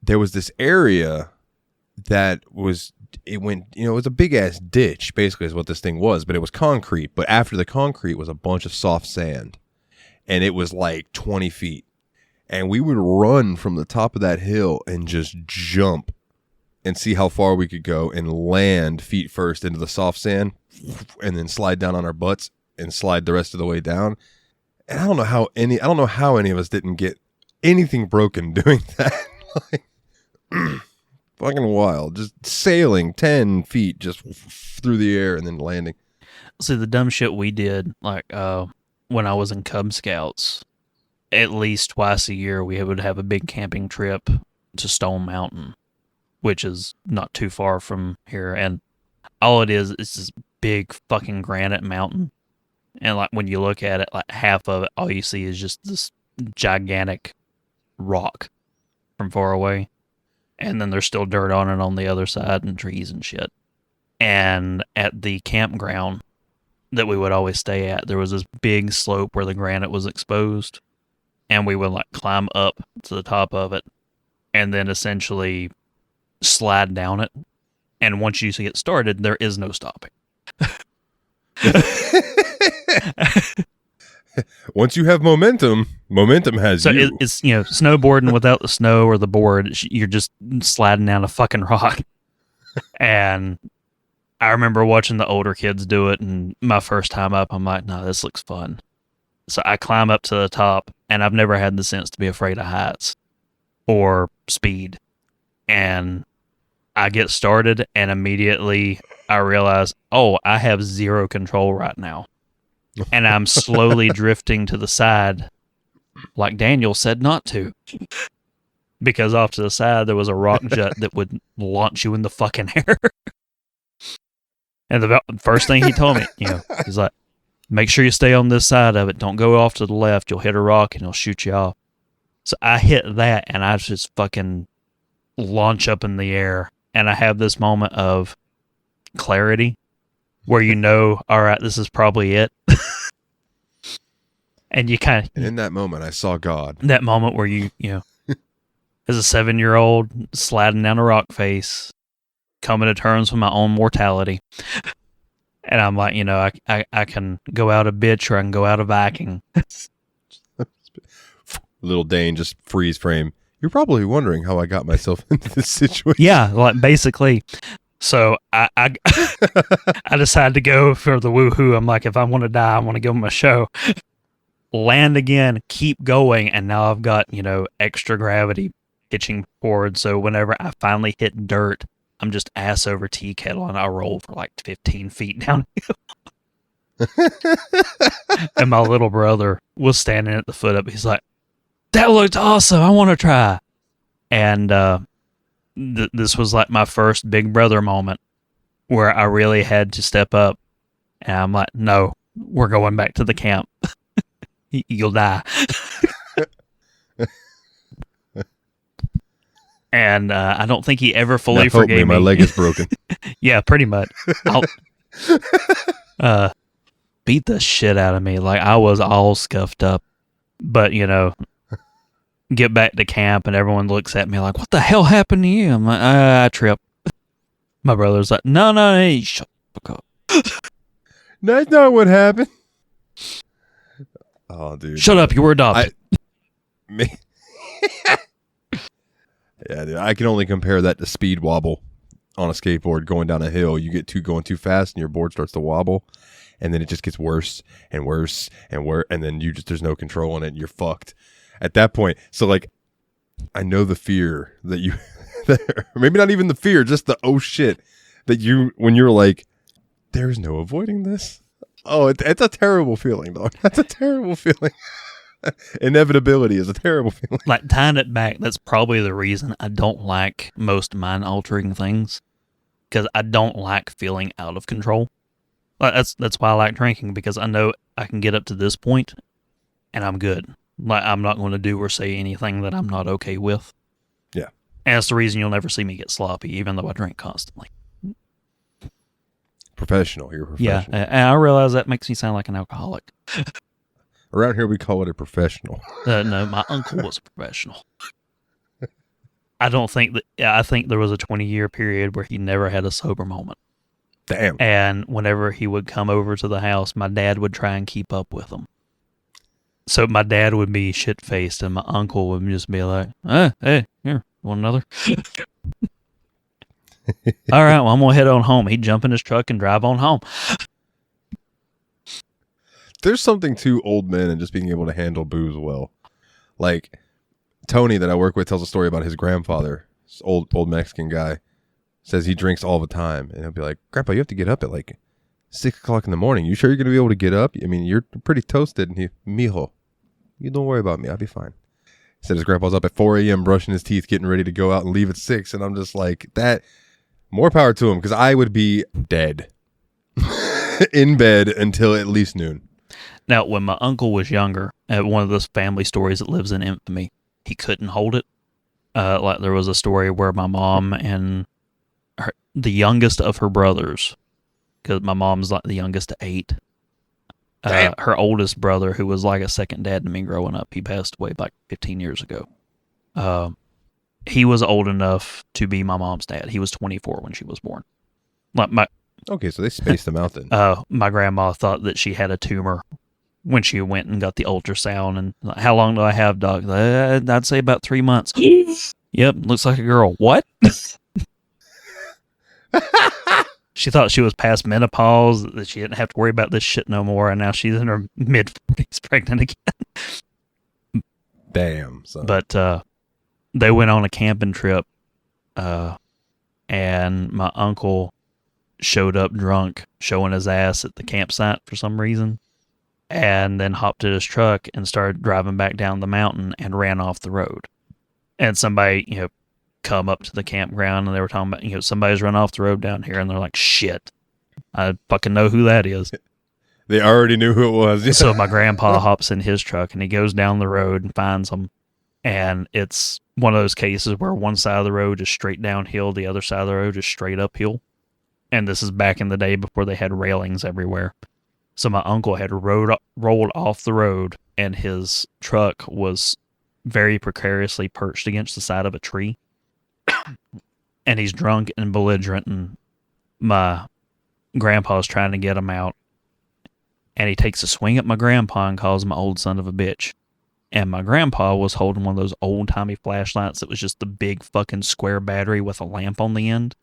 S2: there was this area that was, it went, it was a big-ass ditch, basically, is what this thing was, but it was concrete, but after the concrete was a bunch of soft sand, and it was, like, 20 feet, and we would run from the top of that hill and just jump and see how far we could go and land feet first into the soft sand and then slide down on our butts and slide the rest of the way down. And I don't know how any of us didn't get anything broken doing that. Like, fucking wild. Just sailing 10 feet just through the air and then landing.
S1: See, the dumb shit we did, like when I was in Cub Scouts, at least twice a year we would have a big camping trip to Stone Mountain, which is not too far from here. And all it is this big fucking granite mountain. And like when you look at it, like half of it, all you see is just this gigantic rock from far away. And then there's still dirt on it on the other side and trees and shit. And at the campground that we would always stay at, there was this big slope where the granite was exposed. And we would like climb up to the top of it and then essentially slide down it And once you get started, there is no stopping.
S2: Once you have momentum has
S1: So
S2: you.
S1: it's, snowboarding without the snow or the board. You're just sliding down a fucking rock. And I remember watching the older kids do it, and my first time up, I'm like, no, this looks fun. So I climb up to the top, and I've never had the sense to be afraid of heights or speed. And I get started, and immediately I realize, oh, I have zero control right now. And I'm slowly drifting to the side, like Daniel said not to. Because off to the side, there was a rock jut that would launch you in the fucking air. And the first thing he told me, he's like, make sure you stay on this side of it. Don't go off to the left. You'll hit a rock and it'll shoot you off. So I hit that, and I just fucking launch up in the air. And I have this moment of clarity where all right, this is probably it. And you kind of...
S2: And in that moment, I saw God.
S1: That moment where you as a 7-year-old, sliding down a rock face, coming to terms with my own mortality. And I'm like, I can go out a bitch or I can go out a Viking.
S2: Little Dane just freeze frame. You're probably wondering how I got myself into this situation.
S1: Yeah, like basically. So I I decided to go for the woohoo. I'm like, if I want to die, I want to give them a show. Land again, keep going, and now I've got, extra gravity pitching forward. So whenever I finally hit dirt, I'm just ass over tea kettle, and I roll for like 15 feet downhill. And my little brother was standing at the foot up. He's like, that looked awesome. I want to try. And this was like my first big brother moment where I really had to step up. And I'm like, no, we're going back to the camp. You'll die. And I don't think he ever fully forgave me.
S2: My leg is broken.
S1: Yeah, pretty much. I'll beat the shit out of me. Like, I was all scuffed up. But, get back to camp and everyone looks at me like, what the hell happened to you? I'm like, I tripped. My brother's like, no, hey, shut the fuck up.
S2: That's not what happened. Oh, dude.
S1: Shut up, you were adopted.
S2: Yeah, dude, I can only compare that to speed wobble on a skateboard going down a hill. You get going too fast and your board starts to wobble, and then it just gets worse and worse and worse, and then there's no control in it and you're fucked at that point. So like, I know the fear that you maybe not even the fear, just the oh shit that when you're like, there's no avoiding this. Oh, it's a terrible feeling, dog. That's a terrible feeling. Inevitability is a terrible feeling.
S1: Like, tying it back, that's probably the reason I don't like most mind-altering things, because I don't like feeling out of control. Like, that's why I like drinking, because I know I can get up to this point, and I'm good. Like, I'm not going to do or say anything that I'm not okay with.
S2: Yeah.
S1: And that's the reason you'll never see me get sloppy, even though I drink constantly.
S2: Professional. You're a professional.
S1: Yeah, and I realize that makes me sound like an alcoholic.
S2: Around here, we call it a professional.
S1: No, my uncle was a professional. I think there was a 20-year period where he never had a sober moment.
S2: Damn.
S1: And whenever he would come over to the house, my dad would try and keep up with him. So my dad would be shit-faced, and my uncle would just be like, hey, here, want another? All right, well, I'm going to head on home. He'd jump in his truck and drive on home.
S2: There's something to old men and just being able to handle booze well. Like, Tony that I work with tells a story about his grandfather, this old Mexican guy, says he drinks all the time. And he'll be like, Grandpa, you have to get up at like 6 o'clock in the morning. You sure you're going to be able to get up? I mean, you're pretty toasted. And mijo, you don't worry about me. I'll be fine. He said his grandpa's up at 4 a.m. brushing his teeth, getting ready to go out and leave at 6. And I'm just like, that, more power to him, because I would be dead in bed until at least noon.
S1: Now, when my uncle was younger, one of those family stories that lives in infamy, he couldn't hold it. Like, there was a story where my mom and the youngest of her brothers, because my mom's like the youngest of 8, her oldest brother, who was like a second dad to me growing up, he passed away like 15 years ago. he was old enough to be my mom's dad. He was 24 when she was born. Like
S2: Okay, so they spaced him out then.
S1: my grandma thought that she had a tumor when she went and got the ultrasound. And like, how long do I have, doc? I'd say about 3 months. Yep, looks like a girl. What? She thought she was past menopause, that she didn't have to worry about this shit no more, and now she's in her mid-40s pregnant again.
S2: Damn, son.
S1: But they went on a camping trip, and my uncle showed up drunk, showing his ass at the campsite for some reason, and then hopped in his truck and started driving back down the mountain and ran off the road. And somebody, come up to the campground and they were talking about, somebody's run off the road down here, and they're like, shit, I fucking know who that is.
S2: They already knew who it was.
S1: So my grandpa hops in his truck and he goes down the road and finds them. And it's one of those cases where one side of the road is straight downhill, the other side of the road is straight uphill. And this is back in the day before they had railings everywhere. So my uncle had rolled off the road, and his truck was very precariously perched against the side of a tree. And he's drunk and belligerent, and my grandpa's trying to get him out. And he takes a swing at my grandpa and calls him an old son of a bitch. And my grandpa was holding one of those old-timey flashlights that was just the big fucking square battery with a lamp on the end.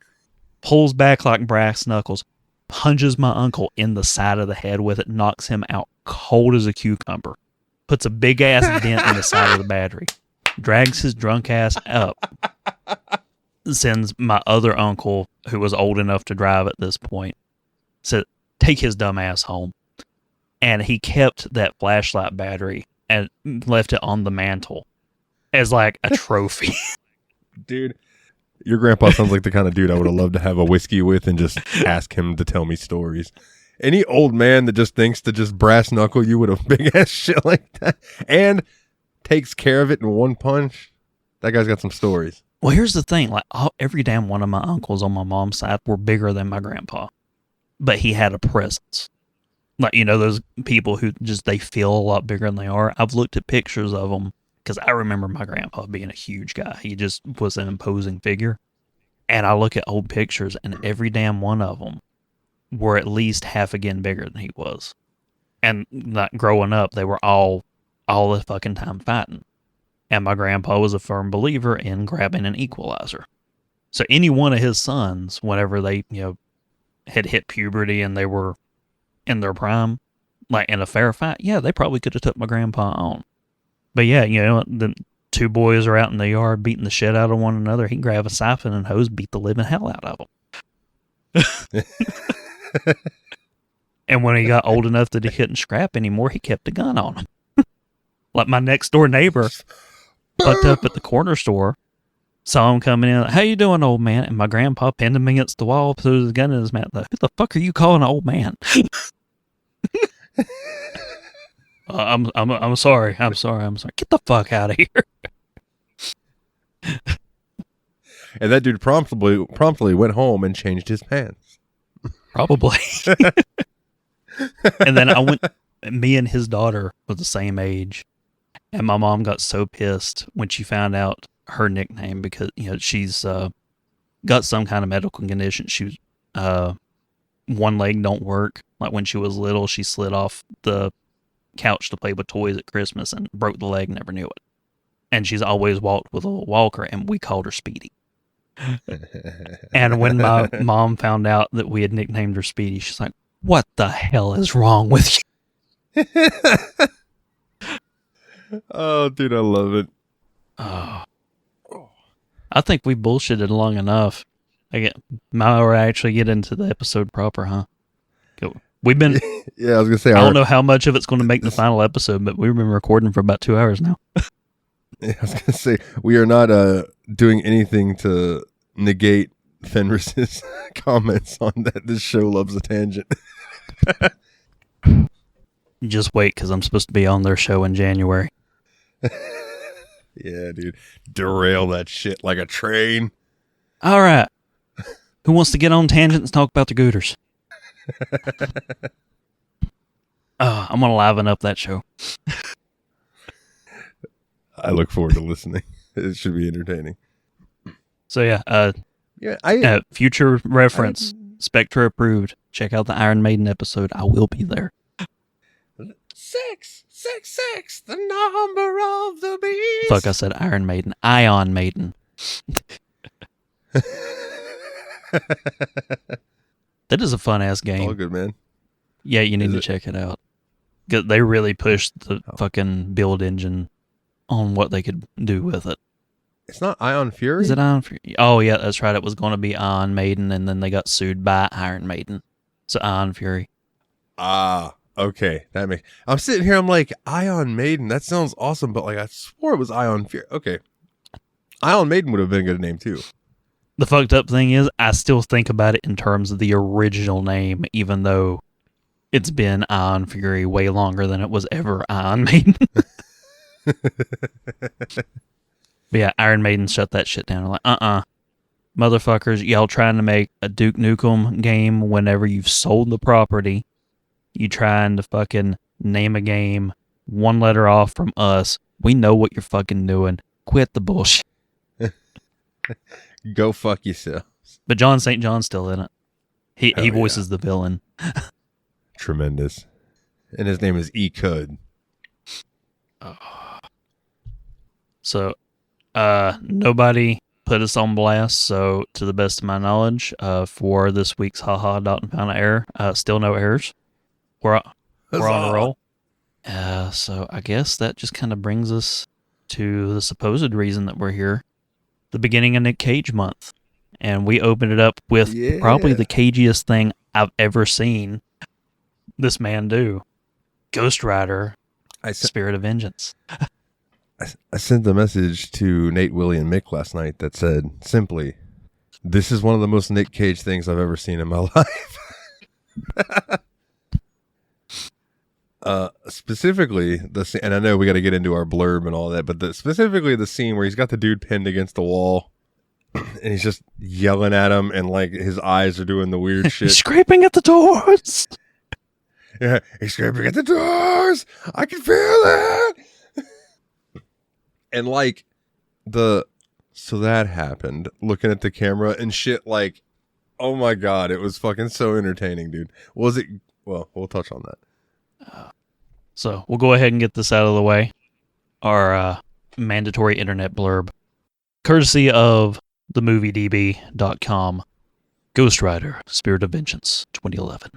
S1: Pulls back like brass knuckles, punches my uncle in the side of the head with it, knocks him out cold as a cucumber, puts a big-ass dent in the side of the battery, drags his drunk ass up, sends my other uncle, who was old enough to drive at this point, said, take his dumb ass home. And he kept that flashlight battery and left it on the mantle as like a trophy.
S2: Dude, your grandpa sounds like the kind of dude I would have loved to have a whiskey with and just ask him to tell me stories. Any old man that just thinks to just brass knuckle you with a big ass shit like that and takes care of it in one punch, that guy's got some stories.
S1: Well, here's the thing. Like, every damn one of my uncles on my mom's side were bigger than my grandpa. But he had a presence. Like, those people who just, they feel a lot bigger than they are. I've looked at pictures of them because I remember my grandpa being a huge guy. He just was an imposing figure. And I look at old pictures, and every damn one of them were at least half again bigger than he was. And like, growing up, they were all the fucking time fighting. And my grandpa was a firm believer in grabbing an equalizer. So any one of his sons, whenever they, had hit puberty and they were in their prime, like in a fair fight, yeah, they probably could have took my grandpa on. But yeah, the two boys are out in the yard beating the shit out of one another. He can grab a siphon and hose, beat the living hell out of them. And when he got old enough that he couldn't scrap anymore, he kept a gun on him. Like my next door neighbor fucked up at the corner store, saw him coming in. How you doing, old man? And my grandpa pinned him against the wall, threw his gun in his mouth. Like, who the fuck are you calling an old man? I'm sorry. I'm sorry. Get the fuck out of here.
S2: And that dude promptly went home and changed his pants.
S1: Probably. And then me and his daughter were the same age. And my mom got so pissed when she found out her nickname because, she's got some kind of medical condition. She was, one leg don't work. Like when she was little, she slid off the couch to play with toys at Christmas and broke the leg, never knew it. And she's always walked with a little walker, and we called her Speedy. And when my mom found out that we had nicknamed her Speedy, she's like, what the hell is wrong with you?
S2: Oh, dude, I love it.
S1: I think we bullshitted long enough. Now we're actually get into the episode proper, huh? We've been...
S2: Yeah, I was going to say...
S1: I don't know how much of it's going to make the final episode, but we've been recording for about 2 hours now.
S2: I was going to say, we are not doing anything to negate Fenris's comments on that this show loves a tangent.
S1: Just wait, because I'm supposed to be on their show in January.
S2: Yeah, dude. Derail that shit like a train.
S1: All right. Who wants to get on tangents and talk about the Gooters? I'm going to liven up that show.
S2: I look forward to listening. It should be entertaining.
S1: So yeah,
S2: Yeah,
S1: future reference, Spectre approved. Check out the Iron Maiden episode. I will be there.
S2: 666, the number of the beast.
S1: Fuck, I said Iron Maiden. Ion Maiden. That is a fun ass game.
S2: All good, man.
S1: Yeah, you need to check it out. They really pushed the fucking build engine on what they could do with it.
S2: It's not Ion Fury?
S1: Is it Ion Fury? Oh, yeah, that's right. It was going to be Ion Maiden, and then they got sued by Iron Maiden. So Ion Fury.
S2: Ah, okay. I'm sitting here, I'm like, Ion Maiden, that sounds awesome, but like I swore it was Ion Fury. Okay. Ion Maiden would have been a good name too.
S1: The fucked up thing is, I still think about it in terms of the original name, even though it's been Ion Fury way longer than it was ever Ion Maiden. But yeah, Iron Maiden shut that shit down. Like, motherfuckers, y'all trying to make a Duke Nukem game whenever you've sold the property. You trying to fucking name a game one letter off from us. We know what you're fucking doing. Quit the bullshit.
S2: Go fuck yourself.
S1: But John St. John's still in it. He voices the villain.
S2: Tremendous. And his name is E. Cud.
S1: So, nobody put us on blast. So, to the best of my knowledge, for this week's haha dot and pound of error, still no errors. We're on a roll. So I guess that just kind of brings us to the supposed reason that we're here. The beginning of Nick Cage month. And we opened it up with probably the cagiest thing I've ever seen this man do. Ghost Rider, Spirit of Vengeance.
S2: I sent a message to Nate, Willie, and Mick last night that said, simply, this is one of the most Nick Cage things I've ever seen in my life. Specifically, and I know we got to get into our blurb and all that, but specifically the scene where he's got the dude pinned against the wall, and he's just yelling at him, and like his eyes are doing the weird shit.
S1: He's scraping at the doors.
S2: Yeah, he's scraping at the doors. I can feel it. And like so that happened. Looking at the camera and shit, like, oh my god, it was fucking so entertaining, dude. Was it? Well, we'll touch on that.
S1: So we'll go ahead and get this out of the way. Our mandatory internet blurb, courtesy of themoviedb.com. Ghost Rider, Spirit of Vengeance, 2011.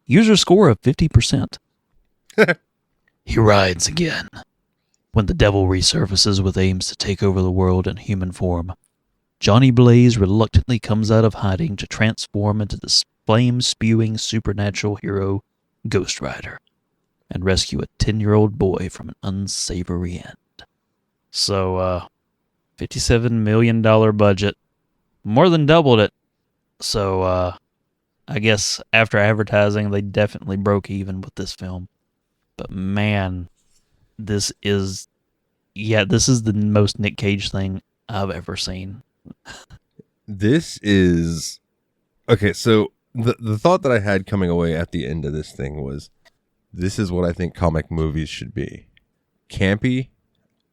S1: User score of 50%. He rides again. When the devil resurfaces with aims to take over the world in human form, Johnny Blaze reluctantly comes out of hiding to transform into the flame-spewing supernatural hero, Ghost Rider, and rescue a 10-year-old boy from an unsavory end. So, $57 million budget. More than doubled it. So, I guess after advertising, they definitely broke even with this film. But man, this is the most Nick Cage thing I've ever seen.
S2: This is... Okay, so the thought that I had coming away at the end of this thing was, this is what I think comic movies should be. Campy,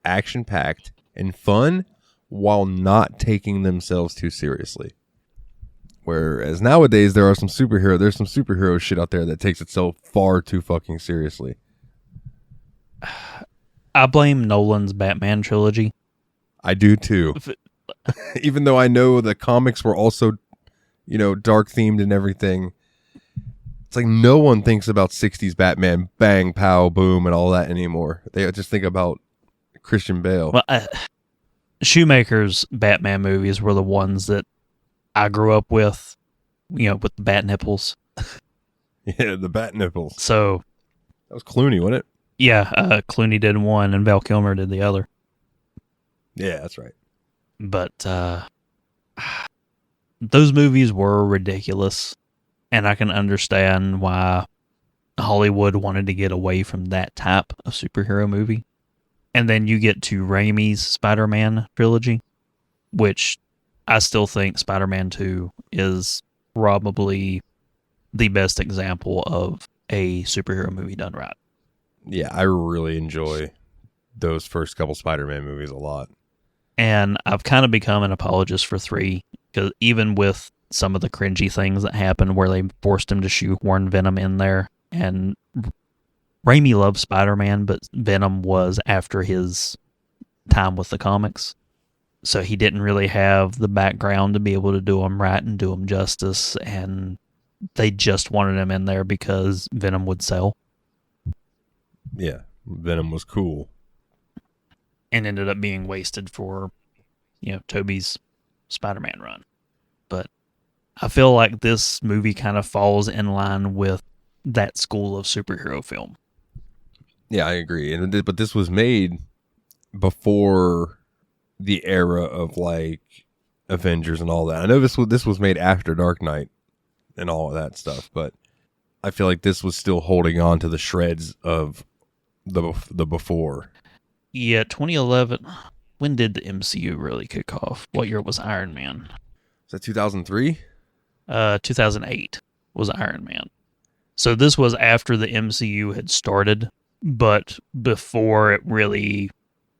S2: action-packed, and fun while not taking themselves too seriously. Whereas nowadays there's some superhero shit out there that takes itself far too fucking seriously.
S1: I blame Nolan's Batman trilogy.
S2: I do too. Even though I know the comics were also, dark themed and everything. It's like no one thinks about 60s Batman, bang, pow, boom, and all that anymore. They just think about Christian Bale.
S1: Well, Shoemaker's Batman movies were the ones that I grew up with, with the bat nipples.
S2: Yeah, the bat nipples.
S1: So
S2: that was Clooney, wasn't it?
S1: Yeah, Clooney did one and Val Kilmer did the other.
S2: Yeah, that's right.
S1: But those movies were ridiculous, and I can understand why Hollywood wanted to get away from that type of superhero movie. And then you get to Raimi's Spider-Man trilogy, which I still think Spider-Man 2 is probably the best example of a superhero movie done right.
S2: Yeah, I really enjoy those first couple Spider-Man movies a lot.
S1: And I've kind of become an apologist for 3, because even with some of the cringy things that happened where they forced him to shoehorn Venom in there, and Raimi loved Spider-Man, but Venom was after his time with the comics. So he didn't really have the background to be able to do him right and do him justice, and they just wanted him in there because Venom would sell.
S2: Yeah, Venom was cool.
S1: And ended up being wasted for, Tobey's Spider-Man run. But I feel like this movie kind of falls in line with that school of superhero film.
S2: Yeah, I agree. But this was made before the era of like Avengers and all that. I know this was made after Dark Knight and all of that stuff, but I feel like this was still holding on to the shreds of the before.
S1: Yeah, 2011. When did the MCU really kick off? What year was Iron Man?
S2: Is that 2003?
S1: 2008 was Iron Man. So this was after the MCU had started, but before it really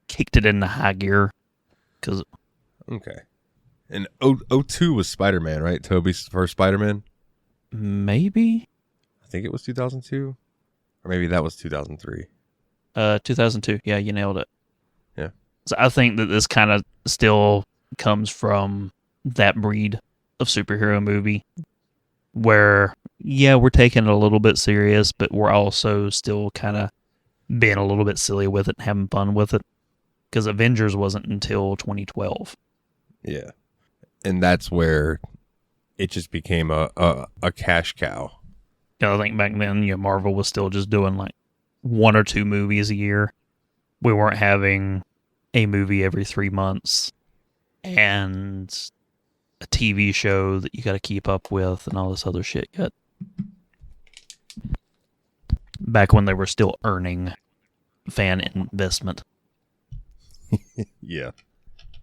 S1: kicked it into high gear.
S2: Okay. And 02 was Spider-Man, right? Tobey's first Spider-Man?
S1: Maybe?
S2: I think it was 2002. Or maybe that was 2003.
S1: 2002. Yeah, you nailed it.
S2: Yeah.
S1: So I think that this kind of still comes from that breed of superhero movie where, yeah, we're taking it a little bit serious, but we're also still kind of being a little bit silly with it and having fun with it. Because Avengers wasn't until 2012.
S2: Yeah. And that's where it just became a cash cow.
S1: I think back then, Marvel was still just doing like 1 or 2 movies a year. We weren't having a movie every 3 months and a TV show that you got to keep up with and all this other shit yet. Back when they were still earning fan investment.
S2: Yeah.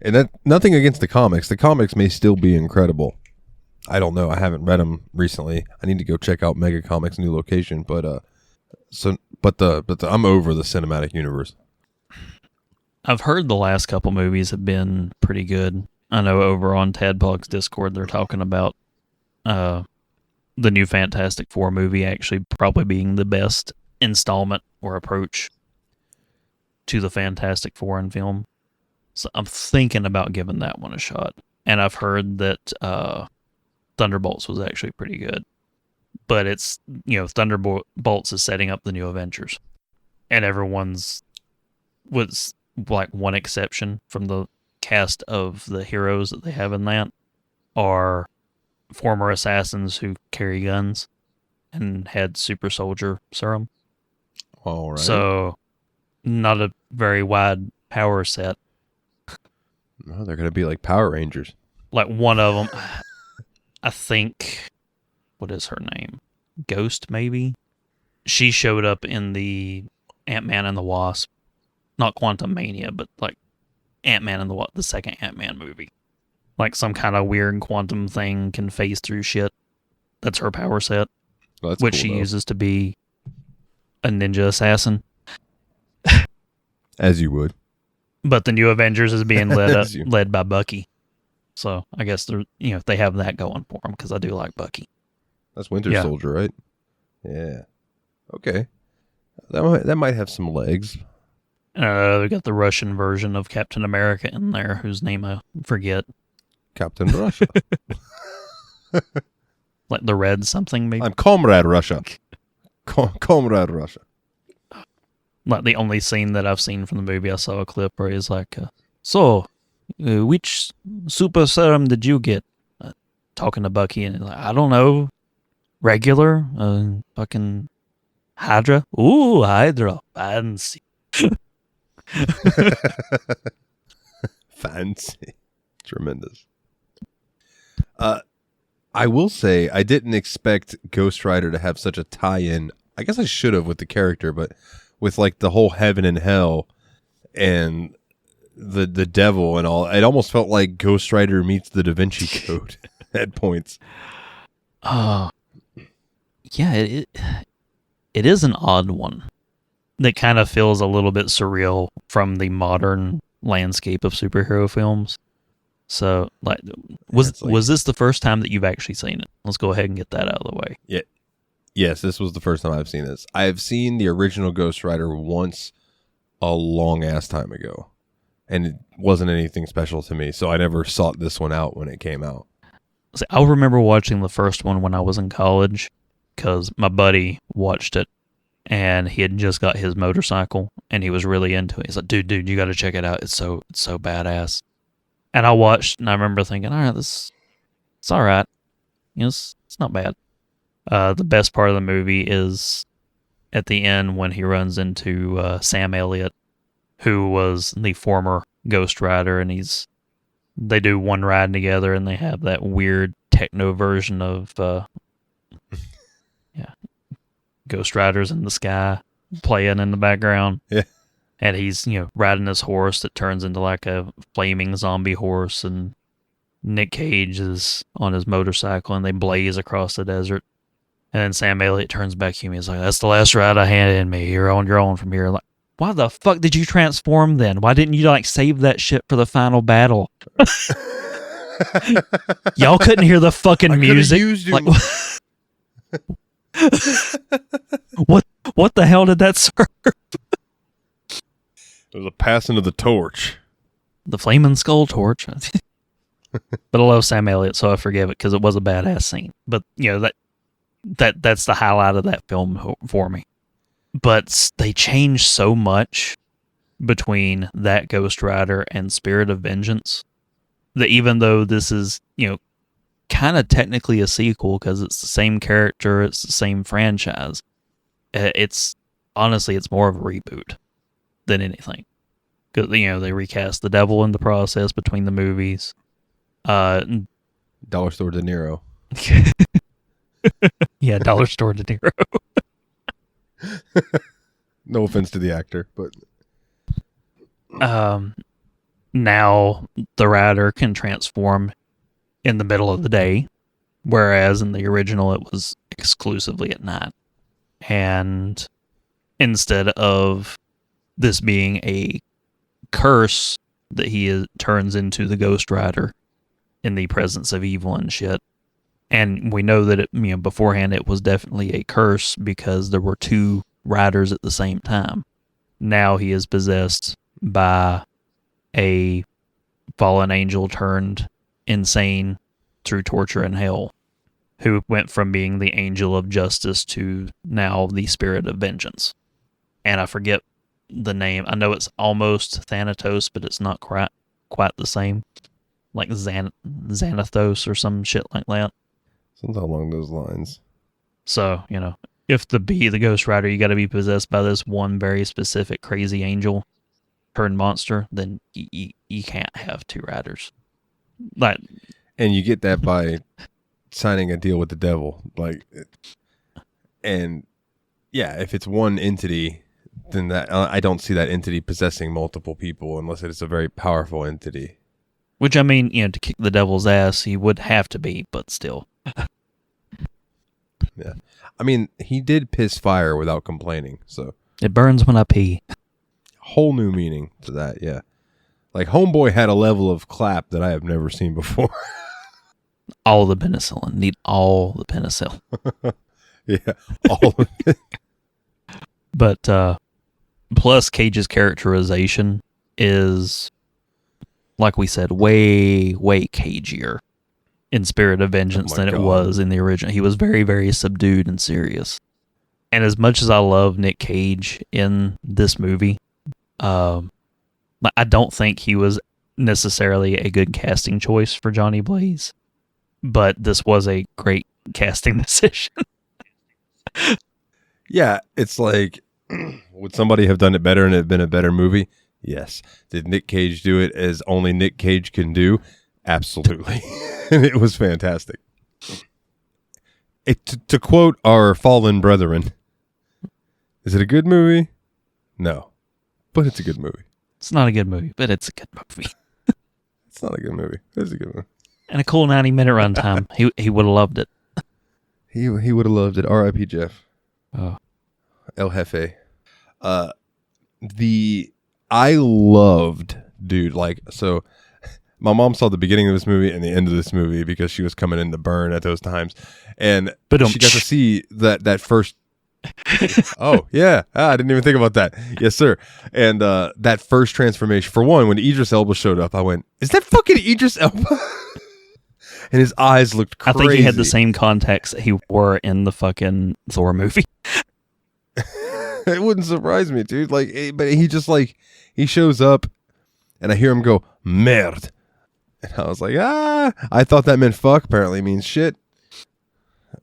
S2: And that nothing against the comics. The comics may still be incredible. I don't know. I haven't read them recently. I need to go check out Mega Comics' new location, but I'm over the cinematic universe.
S1: I've heard the last couple movies have been pretty good. I know over on Tadpog's Discord they're talking about the new Fantastic Four movie actually probably being the best installment or approach to the Fantastic Four in film. So I'm thinking about giving that one a shot. And I've heard that Thunderbolts was actually pretty good. But it's, Thunderbolts is setting up the new Avengers. And everyone's, with like one exception from the cast of the heroes that they have in that, are former assassins who carry guns and had super soldier serum.
S2: All right.
S1: So, not a very wide power set.
S2: No, they're going to be like Power Rangers.
S1: Like one of them, I think, what is her name? Ghost, maybe? She showed up in the Ant-Man and the Wasp. Not Quantum Mania, but like Ant-Man and the second Ant-Man movie. Like some kind of weird quantum thing can phase through shit. That's her power set.
S2: Well, that's
S1: which
S2: cool,
S1: she
S2: though.
S1: uses to be a ninja assassin.
S2: As you would.
S1: But the new Avengers is being led by Bucky. So I guess they have that going for them because I do like Bucky.
S2: That's Winter Soldier, right? Yeah. Okay. That might have some legs.
S1: We got the Russian version of Captain America in there, whose name I forget.
S2: Captain Russia.
S1: Like the Red something, maybe?
S2: I'm Comrade Russia. Comrade Russia.
S1: Like the only scene that I've seen from the movie, I saw a clip where he's like, which super serum did you get? Talking to Bucky, and he's like, I don't know. Regular? Fucking Hydra? Ooh, Hydra. Fancy.
S2: Fancy. Tremendous. I will say I didn't expect Ghost Rider to have such a tie-in. I guess I should have with the character, but with like the whole heaven and hell and the devil and all, it almost felt like Ghost Rider meets the Da Vinci Code at points.
S1: Yeah, it is an odd one that kind of feels a little bit surreal from the modern landscape of superhero films. So, like, was this the first time that you've actually seen it? Let's go ahead and get that out of the way.
S2: Yeah. Yes, this was the first time I've seen this. I've seen the original Ghost Rider once a long ass time ago, and it wasn't anything special to me, so I never sought this one out when it came out.
S1: See, I remember watching the first one when I was in college because my buddy watched it, and he had just got his motorcycle, and he was really into it. He's like, dude, you got to check it out. It's so badass. And I watched, and I remember thinking, all right, it's all right. You know, it's not bad. The best part of the movie is at the end when he runs into Sam Elliott, who was the former Ghost Rider, and they do one ride together, and they have that weird techno version of Ghost Riders in the Sky playing in the background.
S2: Yeah.
S1: And he's, riding his horse that turns into like a flaming zombie horse, and Nick Cage is on his motorcycle, and they blaze across the desert. And then Sam Elliott turns back to me. He's like, that's the last ride I handed in me. You're on your own from here. Like, why the fuck did you transform then? Why didn't you, save that shit for the final battle? Y'all couldn't hear the fucking music. What the hell did that serve?
S2: It was a passing of the torch.
S1: The flaming skull torch. But I love Sam Elliott, so I forgive it because it was a badass scene. But that's the highlight of that film for me. But they changed so much between that Ghost Rider and Spirit of Vengeance that even though this is, kind of technically a sequel because it's the same character, it's the same franchise, it's more of a reboot than anything. Because, they recast the devil in the process between the movies.
S2: Dollar Store De Niro.
S1: Yeah, Dollar Store De Niro.
S2: No offense to the actor, but
S1: now the Rider can transform in the middle of the day, whereas in the original it was exclusively at night. And instead of this being a curse that he turns into the Ghost Rider in the presence of evil and shit. And we know that beforehand it was definitely a curse because there were two riders at the same time. Now he is possessed by a fallen angel turned insane through torture and hell, who went from being the angel of justice to now the spirit of vengeance. And I forget the name. I know it's almost Thanatos, but it's not quite the same. Like Xanathos or some shit like that.
S2: Something along those lines.
S1: So, if to be the Ghost Rider, you got to be possessed by this one very specific crazy angel turned monster, then you can't have two riders.
S2: And you get that by signing a deal with the devil. And yeah, if it's one entity, then that I don't see that entity possessing multiple people unless it's a very powerful entity.
S1: Which, to kick the devil's ass, he would have to be, but still.
S2: Yeah. He did piss fire without complaining, so.
S1: It burns when I pee.
S2: Whole new meaning to that, yeah. Homeboy had a level of clap that I have never seen before.
S1: All the penicillin. Need all the penicillin.
S2: Yeah, all of it.
S1: But, plus Cage's characterization is, like we said, way, way cagier in Spirit of Vengeance than it was in the original. He was very, very subdued and serious. And as much as I love Nick Cage in this movie, I don't think he was necessarily a good casting choice for Johnny Blaze. But this was a great casting decision.
S2: Yeah, it's like, would somebody have done it better and it have been a better movie? Yes. Did Nick Cage do it as only Nick Cage can do? Absolutely. And it was fantastic. To quote our fallen brethren, is it a good movie? No. But it's a good movie.
S1: It's not a good movie, but it's a good movie.
S2: It's not a good movie. It's a good movie.
S1: And a cool 90-minute runtime. He would have loved it.
S2: He would have loved it. R.I.P. Jeff.
S1: Oh.
S2: El Jefe. I loved dude. Like, so my mom saw the beginning of this movie and the end of this movie because she was coming in to burn at those times, and she got to see that first. Oh yeah, I didn't even think about that. Yes, sir. And that first transformation, for one, when Idris Elba showed up, I went, "Is that fucking Idris Elba?" And his eyes looked crazy.
S1: I think he had the same contacts that he wore in the fucking Thor movie.
S2: It wouldn't surprise me, dude. Like, but he just like he shows up, and I hear him go "merde," and I was like, I thought that meant fuck. Apparently, it means shit.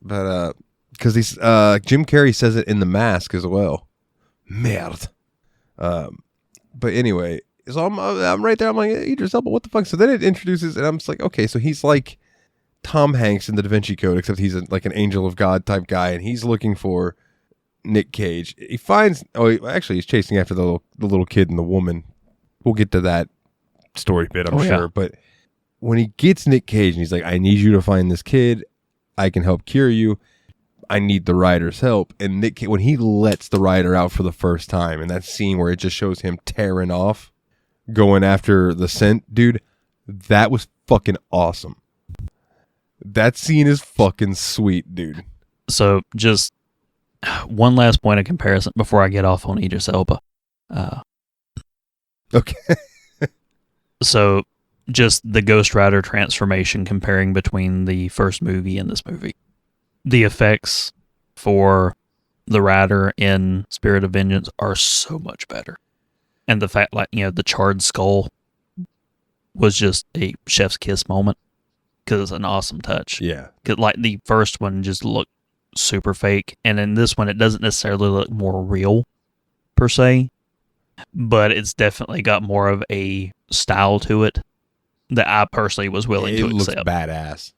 S2: But because he's Jim Carrey says it in The Mask as well, "merde." But anyway, so I'm right there. I'm like, Idris Elba, what the fuck? So then it introduces, and I'm just like, okay, so he's like Tom Hanks in the Da Vinci Code, except he's like an angel of God type guy, and he's looking for Nick Cage. He finds, he's chasing after the little kid and the woman. We'll get to that story bit, I'm sure. But when he gets Nick Cage and he's like, I need you to find this kid. I can help cure you. I need the rider's help. And Nick Cage, when he lets the rider out for the first time, and that scene where it just shows him tearing off, going after the scent, dude, that was fucking awesome. That scene is fucking sweet, dude.
S1: So just one last point of comparison before I get off on Idris Elba.
S2: Okay.
S1: So just the Ghost Rider transformation, comparing between the first movie and this movie. The effects for the Rider in Spirit of Vengeance are so much better. And the fact, like, the charred skull was just a chef's kiss moment because it's an awesome touch.
S2: Yeah.
S1: Cause, like, the first one just looked super fake, and in this one it doesn't necessarily look more real per se, but it's definitely got more of a style to it that I personally was willing to accept.
S2: It looks badass.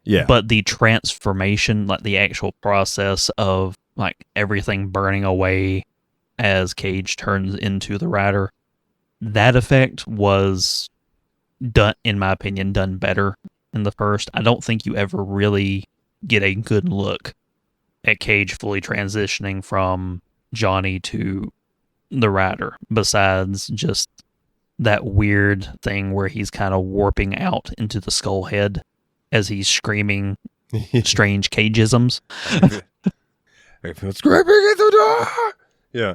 S2: Yeah.
S1: But the transformation, like the actual process of like everything burning away as Cage turns into the Rider, that effect was done, in my opinion, done better in the first. I don't think you ever really get a good look at Cage fully transitioning from Johnny to the Rider, besides just that weird thing where he's kind of warping out into the skull head as he's screaming strange Cageisms.
S2: I feel scraping at the door. Yeah.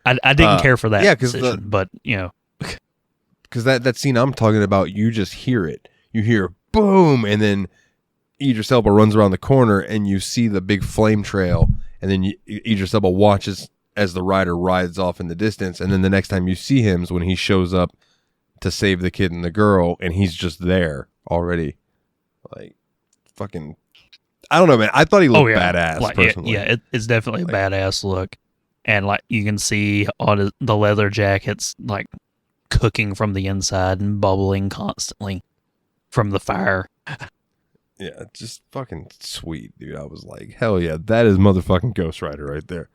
S1: I didn't care for that.
S2: Yeah,
S1: but
S2: because that scene I'm talking about, you just hear it. You hear boom, and then Idris Elba runs around the corner, and you see the big flame trail, and then Idris Elba watches as the Rider rides off in the distance, and then the next time you see him is when he shows up to save the kid and the girl, and he's just there already. Like, fucking, I don't know, man. I thought he looked badass,
S1: like,
S2: personally.
S1: It's definitely a badass look. And like you can see on the leather jackets, like cooking from the inside and bubbling constantly from the fire.
S2: Yeah, just fucking sweet, dude. I was like, hell yeah, that is motherfucking Ghost Rider right there.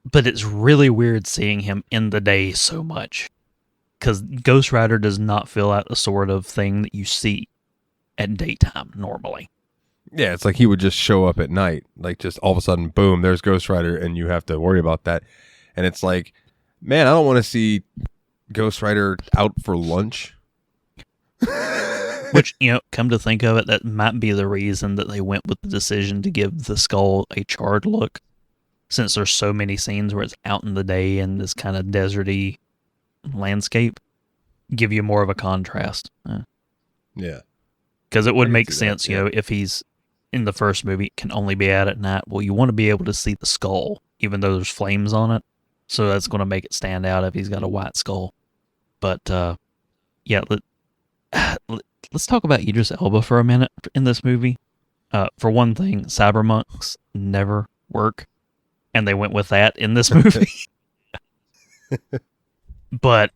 S1: But it's really weird seeing him in the day so much, because Ghost Rider does not feel like the sort of thing that you see at daytime normally.
S2: Yeah, it's like he would just show up at night, like just all of a sudden, boom, there's Ghost Rider, and you have to worry about that. And it's like, man, I don't want to see Ghost Rider out for lunch.
S1: Which, come to think of it, that might be the reason that they went with the decision to give the skull a charred look, since there's so many scenes where it's out in the day in this kind of deserty landscape, give you more of a contrast.
S2: Yeah.
S1: Because it would make sense, if he's in the first movie, it can only be out at night. Well, you want to be able to see the skull, even though there's flames on it. So that's going to make it stand out if he's got a white skull. But, let's talk about Idris Elba for a minute in this movie. For one thing, cybermonks never work, and they went with that in this movie. But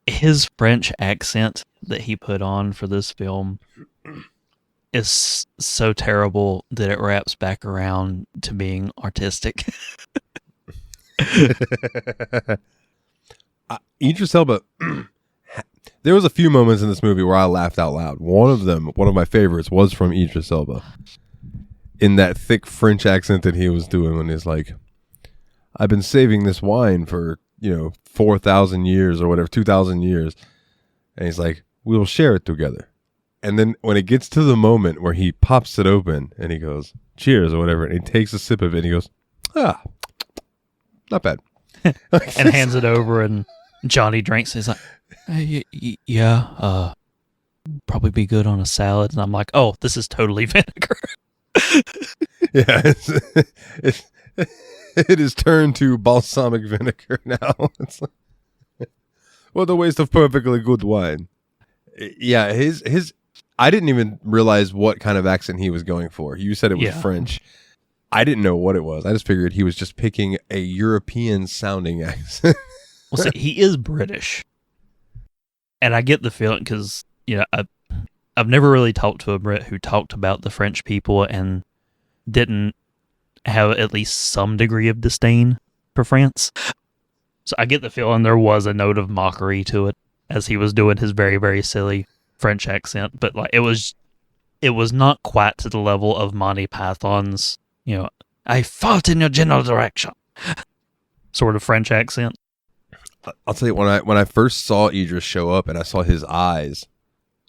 S1: his French accent that he put on for this film is so terrible that it wraps back around to being artistic.
S2: Idris Elba, there was a few moments in this movie where I laughed out loud. One of my favorites, was from Idris Elba, in that thick French accent that he was doing when he's like, I've been saving this wine for 4,000 years or whatever, 2,000 years, And he's like, we'll share it together. And then when it gets to the moment where he pops it open and he goes, cheers or whatever, and he takes a sip of it and he goes, not bad.
S1: And hands it over, and Johnny drinks. He's like, yeah, probably be good on a salad. And I'm like, oh, this is totally vinegar.
S2: Yeah, it is turned to balsamic vinegar now. It's like, what a waste of perfectly good wine. Yeah, his. I didn't even realize what kind of accent he was going for. You said it was French. I didn't know what it was. I just figured he was just picking a European-sounding accent.
S1: Well, see, he is British. And I get the feeling because, I've never really talked to a Brit who talked about the French people and didn't have at least some degree of disdain for France. So I get the feeling there was a note of mockery to it as he was doing his very, very silly French accent. But like it was not quite to the level of Monty Python's, I fought in your general direction sort of French accent.
S2: I'll tell you, when I first saw Idris show up and I saw his eyes,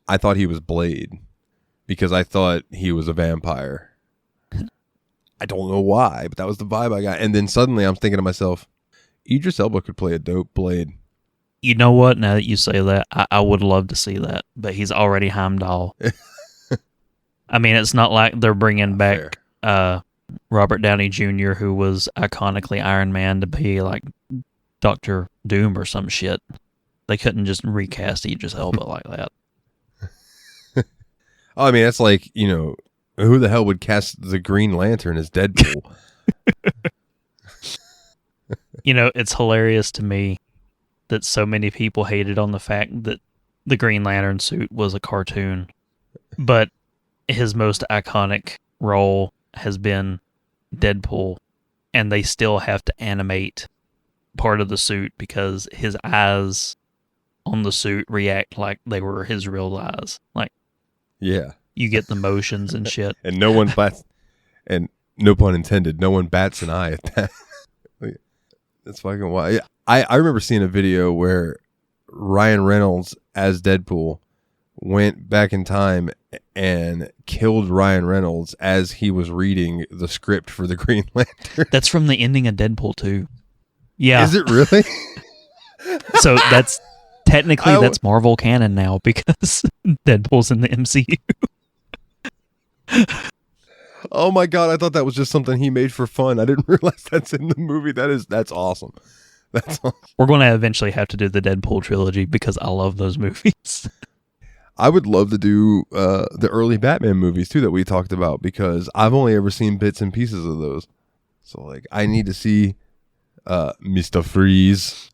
S2: I thought he was Blade because I thought he was a vampire. I don't know why, but that was the vibe I got. And then suddenly I'm thinking to myself, Idris Elba could play a dope Blade.
S1: You know what? Now that you say that, I would love to see that, but he's already Heimdall. I mean, it's not like they're bringing back Robert Downey Jr., who was iconically Iron Man, to be like Dr. Doom or some shit. They couldn't just recast Idris Elba like that.
S2: Oh, I mean, that's like, who the hell would cast the Green Lantern as Deadpool?
S1: It's hilarious to me that so many people hated on the fact that the Green Lantern suit was a cartoon, but his most iconic role has been Deadpool, and they still have to animate part of the suit because his eyes on the suit react like they were his real eyes. Like,
S2: yeah,
S1: you get the motions and shit.
S2: And no one bats, and no pun intended, no one bats an eye at that. That's fucking wild. I remember seeing a video where Ryan Reynolds as Deadpool went back in time and killed Ryan Reynolds as he was reading the script for the Green Lantern.
S1: That's from the ending of Deadpool 2. Yeah.
S2: Is it really?
S1: So that's technically that's Marvel canon now because Deadpool's in the MCU.
S2: Oh my god, I thought that was just something he made for fun. I didn't realize that's in the movie. That's awesome. That's awesome.
S1: We're going to eventually have to do the Deadpool trilogy because I love those movies.
S2: I would love to do the early Batman movies too that we talked about because I've only ever seen bits and pieces of those. So like I need to see Mr. Freeze.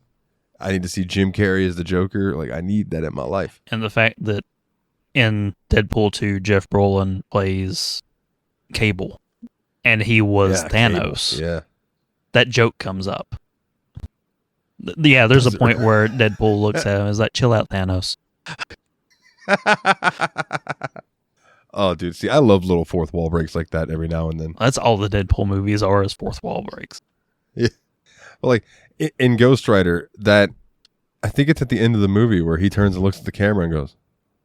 S2: I need to see Jim Carrey as the Joker. Like I need that in my life.
S1: And the fact that in Deadpool 2 Jeff Brolin plays Cable and he was Thanos.
S2: Cable. Yeah.
S1: That joke comes up. Yeah, there's a point where Deadpool looks at him and is like, chill out, Thanos.
S2: Oh, dude. See, I love little fourth wall breaks like that every now and then.
S1: That's all the Deadpool movies are, is fourth wall breaks.
S2: Yeah. Well, like in Ghost Rider, that I think it's at the end of the movie where he turns and looks at the camera and goes,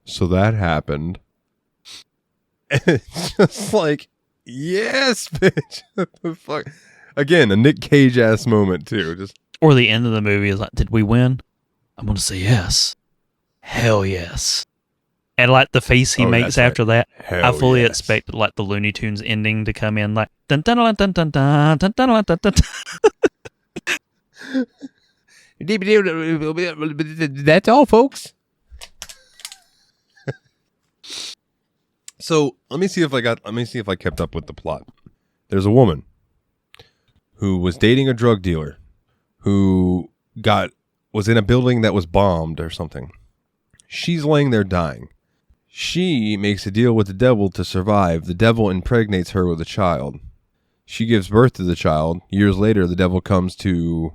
S2: so that happened. And it's just like, yes, bitch. What the fuck? Again, a Nick Cage ass moment too. Just
S1: or the end of the movie is like, did we win? I'm going to say yes. Hell yes. And like the face he makes after that, I fully expect like the Looney Tunes ending to come in like dun dun dun dun dun dun dun dun dun dun.
S2: That's all, folks. So let me see if I kept up with the plot. There's a woman who was dating a drug dealer who was in a building that was bombed or something. She's laying there dying. She makes a deal with the devil to survive. The devil impregnates her with a child. She gives birth to the child. Years later, the devil comes to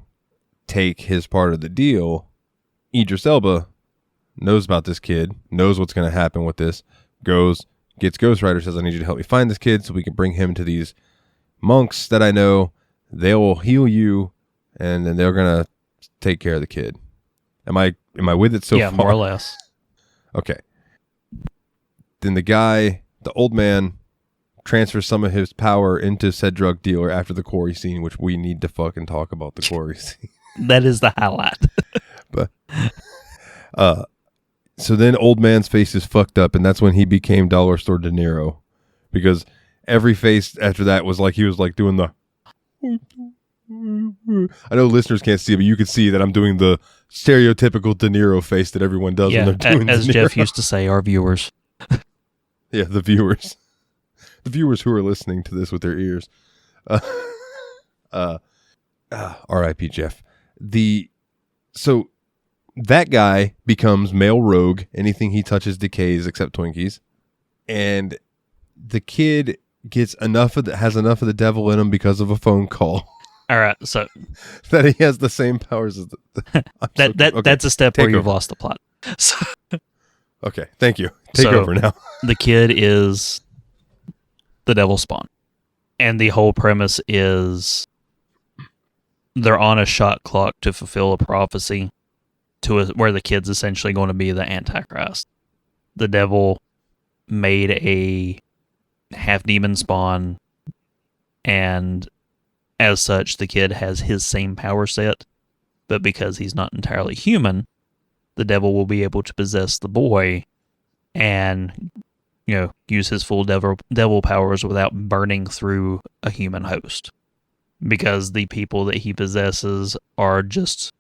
S2: take his part of the deal. Idris Elba knows about this kid, knows what's going to happen with this, gets Ghost Rider, says, I need you to help me find this kid so we can bring him to these monks that I know. They will heal you, and then they're going to take care of the kid. Am I with it so far?
S1: Yeah, more or less.
S2: Okay. Then the old man, transfers some of his power into said drug dealer after the quarry scene, which we need to fucking talk about the quarry scene.
S1: That is the highlight.
S2: But so then old man's face is fucked up, and that's when he became Dollar Store De Niro, because every face after that was like he was like doing the. I know listeners can't see it, but you can see that I'm doing the stereotypical De Niro face that everyone does when they're doing
S1: as
S2: De Niro.
S1: Jeff used to say, our viewers.
S2: Yeah, the viewers who are listening to this with their ears. R.I.P. Jeff. So that guy becomes male rogue. Anything he touches decays except Twinkies. And the kid has enough of the devil in him because of a phone call.
S1: All right, so
S2: that he has the same powers as
S1: that's a step where you've lost the plot. So,
S2: okay, thank you. Take over now.
S1: The kid is the devil spawn, and the whole premise is they're on a shot clock to fulfill a prophecy where the kid's essentially going to be the Antichrist. The devil made a half demon spawn, and as such, the kid has his same power set, but because he's not entirely human, the devil will be able to possess the boy and, use his full devil powers without burning through a human host. Because the people that he possesses are just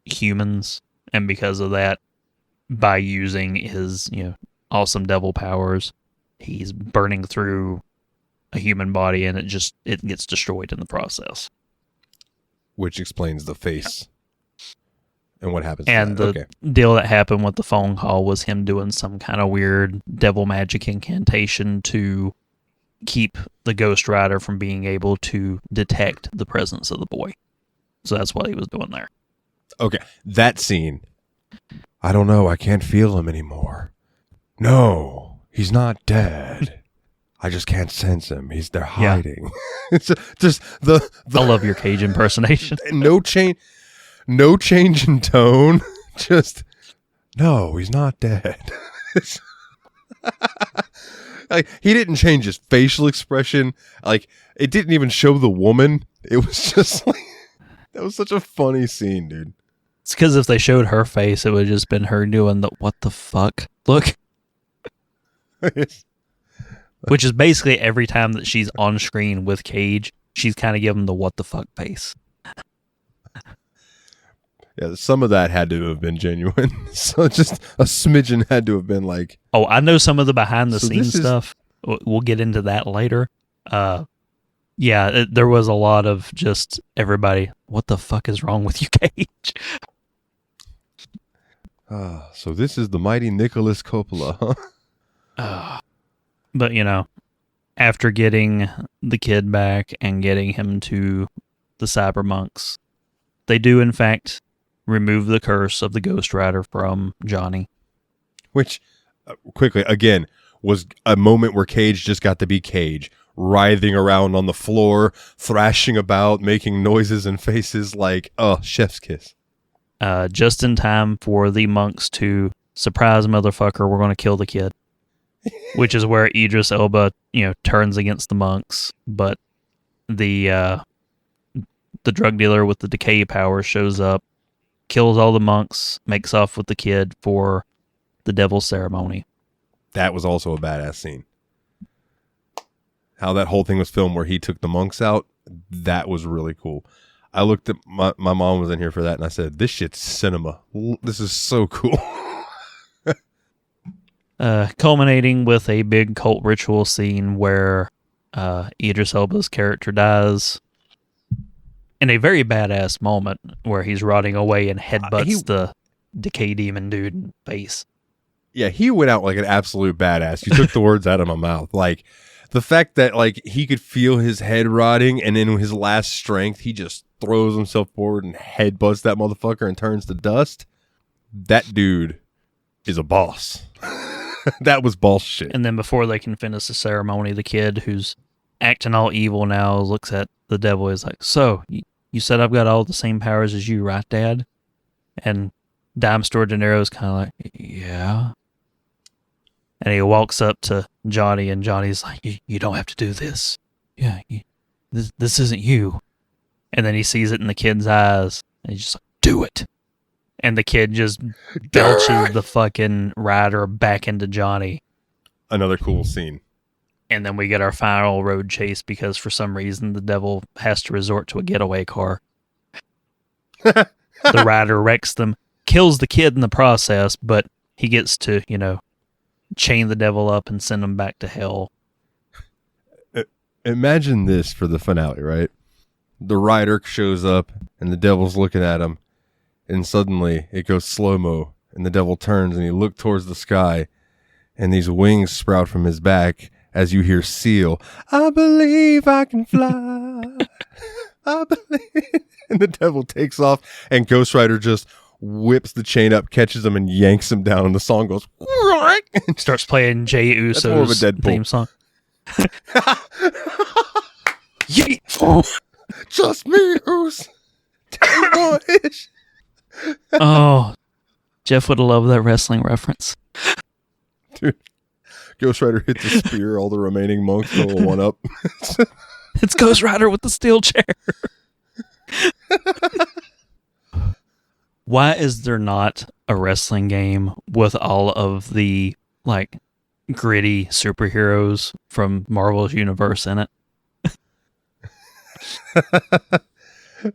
S1: humans, and because of that, by using his, awesome devil powers, he's burning through a human body, and it gets destroyed in the process.
S2: Which explains the face and what happens.
S1: And the deal that happened with the phone call was him doing some kind of weird devil magic incantation to keep the Ghost Rider from being able to detect the presence of the boy. So that's what he was doing there.
S2: Okay, that scene. I don't know. I can't feel him anymore. No, he's not dead. I just can't sense him. They're hiding. Yeah. It's just the
S1: I love your Cage impersonation.
S2: No change in tone. Just no, he's not dead. Like, he didn't change his facial expression. Like, it didn't even show the woman. It was just like that was such a funny scene, dude.
S1: It's because if they showed her face, it would have just been her doing the what the fuck look. Which is basically every time that she's on screen with Cage, she's kind of giving the what the fuck face.
S2: Yeah, some of that had to have been genuine. So just a smidgen had to have been like...
S1: Oh, I know some of the behind the scenes stuff. We'll get into that later. There was a lot of just everybody, what the fuck is wrong with you, Cage?
S2: So this is the mighty Nicholas Coppola, huh?
S1: But, after getting the kid back and getting him to the cybermonks, they do, in fact, remove the curse of the Ghost Rider from Johnny.
S2: Which, quickly, again, was a moment where Cage just got to be Cage, writhing around on the floor, thrashing about, making noises and faces like, chef's kiss.
S1: Just in time for the monks to, surprise motherfucker, we're going to kill the kid. Which is where Idris Elba, turns against the monks, but the drug dealer with the decay power shows up, kills all the monks, makes off with the kid for the devil's ceremony.
S2: That was also a badass scene. How that whole thing was filmed where he took the monks out, that was really cool. I looked at, my mom was in here for that, and I said, this shit's cinema. This is so cool.
S1: Culminating with a big cult ritual scene where Idris Elba's character dies in a very badass moment where he's rotting away and headbutts the decay demon dude in the face.
S2: Yeah, he went out like an absolute badass. You took the words out of my mouth. Like, the fact that like he could feel his head rotting, and in his last strength, he just throws himself forward and headbutts that motherfucker and turns to dust. That dude is a boss. That was boss shit.
S1: And then before they can finish the ceremony, the kid who's acting all evil now looks at the devil and is like, so, you said I've got all the same powers as you, right, Dad? And Dime Store De Niro's kind of like, yeah. And he walks up to Johnny, and Johnny's like, you don't have to do this. Yeah, this isn't you. And then he sees it in the kid's eyes, and he's just like, do it. And the kid just belches the fucking rider back into Johnny.
S2: Another cool scene.
S1: And then we get our final road chase because for some reason the devil has to resort to a getaway car. The rider wrecks them, kills the kid in the process, but he gets to, chain the devil up and send him back to hell.
S2: Imagine this for the finale, right? The rider shows up and the devil's looking at him, and suddenly it goes slow-mo and the devil turns and he looks towards the sky and these wings sprout from his back as you hear Seal, I believe I can fly. I believe. And the devil takes off and Ghost Rider just whips the chain up, catches him, and yanks him down. And the song goes, and
S1: starts playing Jey Uso's theme song.
S2: Just me who's boyish.
S1: Oh, Jeff would have loved that wrestling reference.
S2: Dude, Ghost Rider hits a spear, all the remaining monks go one up.
S1: It's Ghost Rider with the steel chair. Why is there not a wrestling game with all of the gritty superheroes from Marvel's universe in it?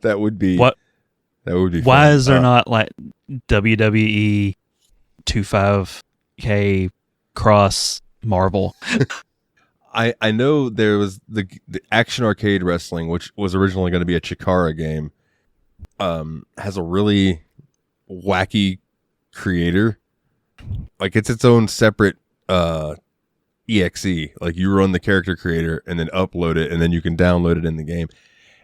S2: That would be
S1: what?
S2: That would be.
S1: Why
S2: fun.
S1: Is there not WWE 25K cross Marvel?
S2: I know there was the Action Arcade Wrestling, which was originally going to be a Chikara game, has a really wacky creator. It's its own separate exe. You run the character creator and then upload it, and then you can download it in the game.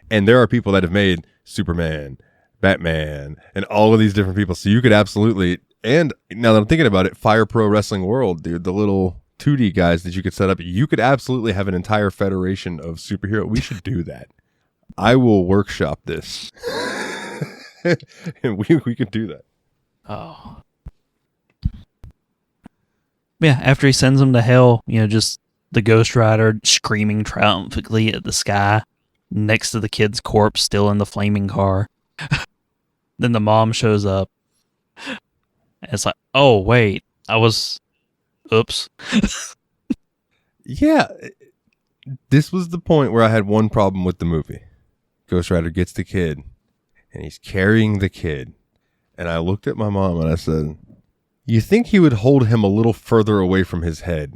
S2: And there are people that have made Superman, Batman, and all of these different people. So you could absolutely, and now that I'm thinking about it, Fire Pro Wrestling World, dude, the little 2D guys that you could set up, you could absolutely have an entire federation of superhero. We should do that. I will workshop this. And we could do that.
S1: Oh. Yeah, after he sends him to hell, just the Ghost Rider screaming triumphantly at the sky next to the kid's corpse still in the flaming car. Then the mom shows up. And it's like, oh, wait, oops.
S2: Yeah, this was the point where I had one problem with the movie. Ghost Rider gets the kid, and he's carrying the kid. And I looked at my mom and I said, you think he would hold him a little further away from his head?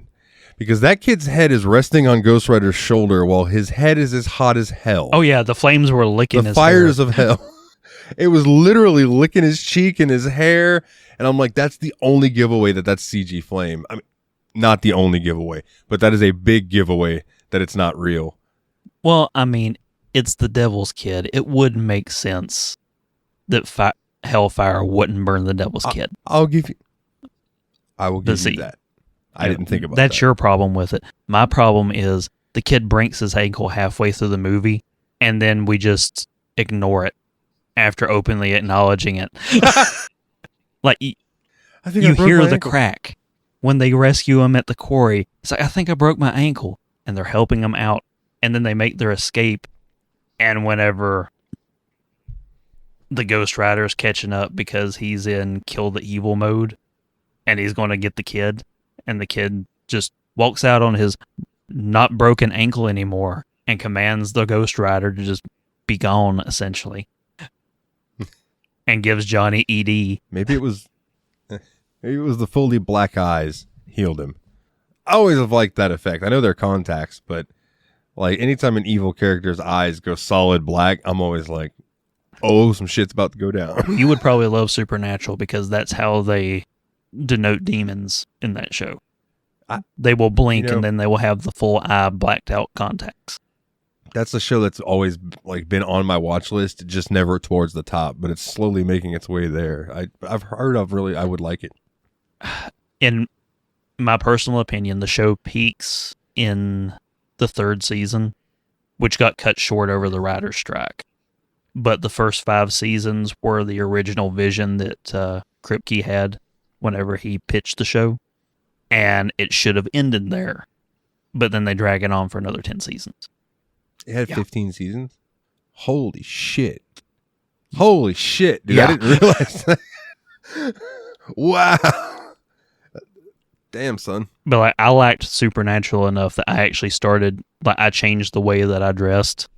S2: Because that kid's head is resting on Ghost Rider's shoulder while his head is as hot as hell.
S1: Oh, yeah, the flames were licking his
S2: fires
S1: hair.
S2: Of hell. It was literally licking his cheek and his hair. And I'm like, that's the only giveaway that's CG flame. I mean, not the only giveaway, but that is a big giveaway that it's not real.
S1: Well, I mean, it's the devil's kid. It would make sense that hellfire wouldn't burn the devil's kid.
S2: I will give you that. I didn't think about that.
S1: That's your problem with it. My problem is the kid breaks his ankle halfway through the movie, and then we just ignore it after openly acknowledging it. You hear the crack when they rescue him at the quarry. It's like, I think I broke my ankle, and they're helping him out, and then they make their escape, and whenever the Ghost Rider's catching up because he's in kill the evil mode, and he's going to get the kid, and the kid just walks out on his not broken ankle anymore and commands the Ghost Rider to just be gone, essentially. And gives Johnny ED.
S2: Maybe it was the fully black eyes healed him. I always have liked that effect. I know they're contacts, but anytime an evil character's eyes go solid black, I'm always like, oh, some shit's about to go down.
S1: You would probably love Supernatural because that's how they denote demons in that show. They will blink and then they will have the full eye blacked out contacts.
S2: That's a show that's always been on my watch list, just never towards the top, but it's slowly making its way there. I've heard of I would like it.
S1: In my personal opinion, the show peaks in the 3rd season, which got cut short over the writer's strike. But the first 5 seasons were the original vision that Kripke had whenever he pitched the show. and it should have ended there. But then they drag it on for another 10 seasons.
S2: It had 15 seasons? Holy shit. Holy shit, dude.
S1: Yeah.
S2: I didn't realize that. Wow. Damn, son.
S1: But like, I liked Supernatural enough that I actually started, like, I changed the way that I dressed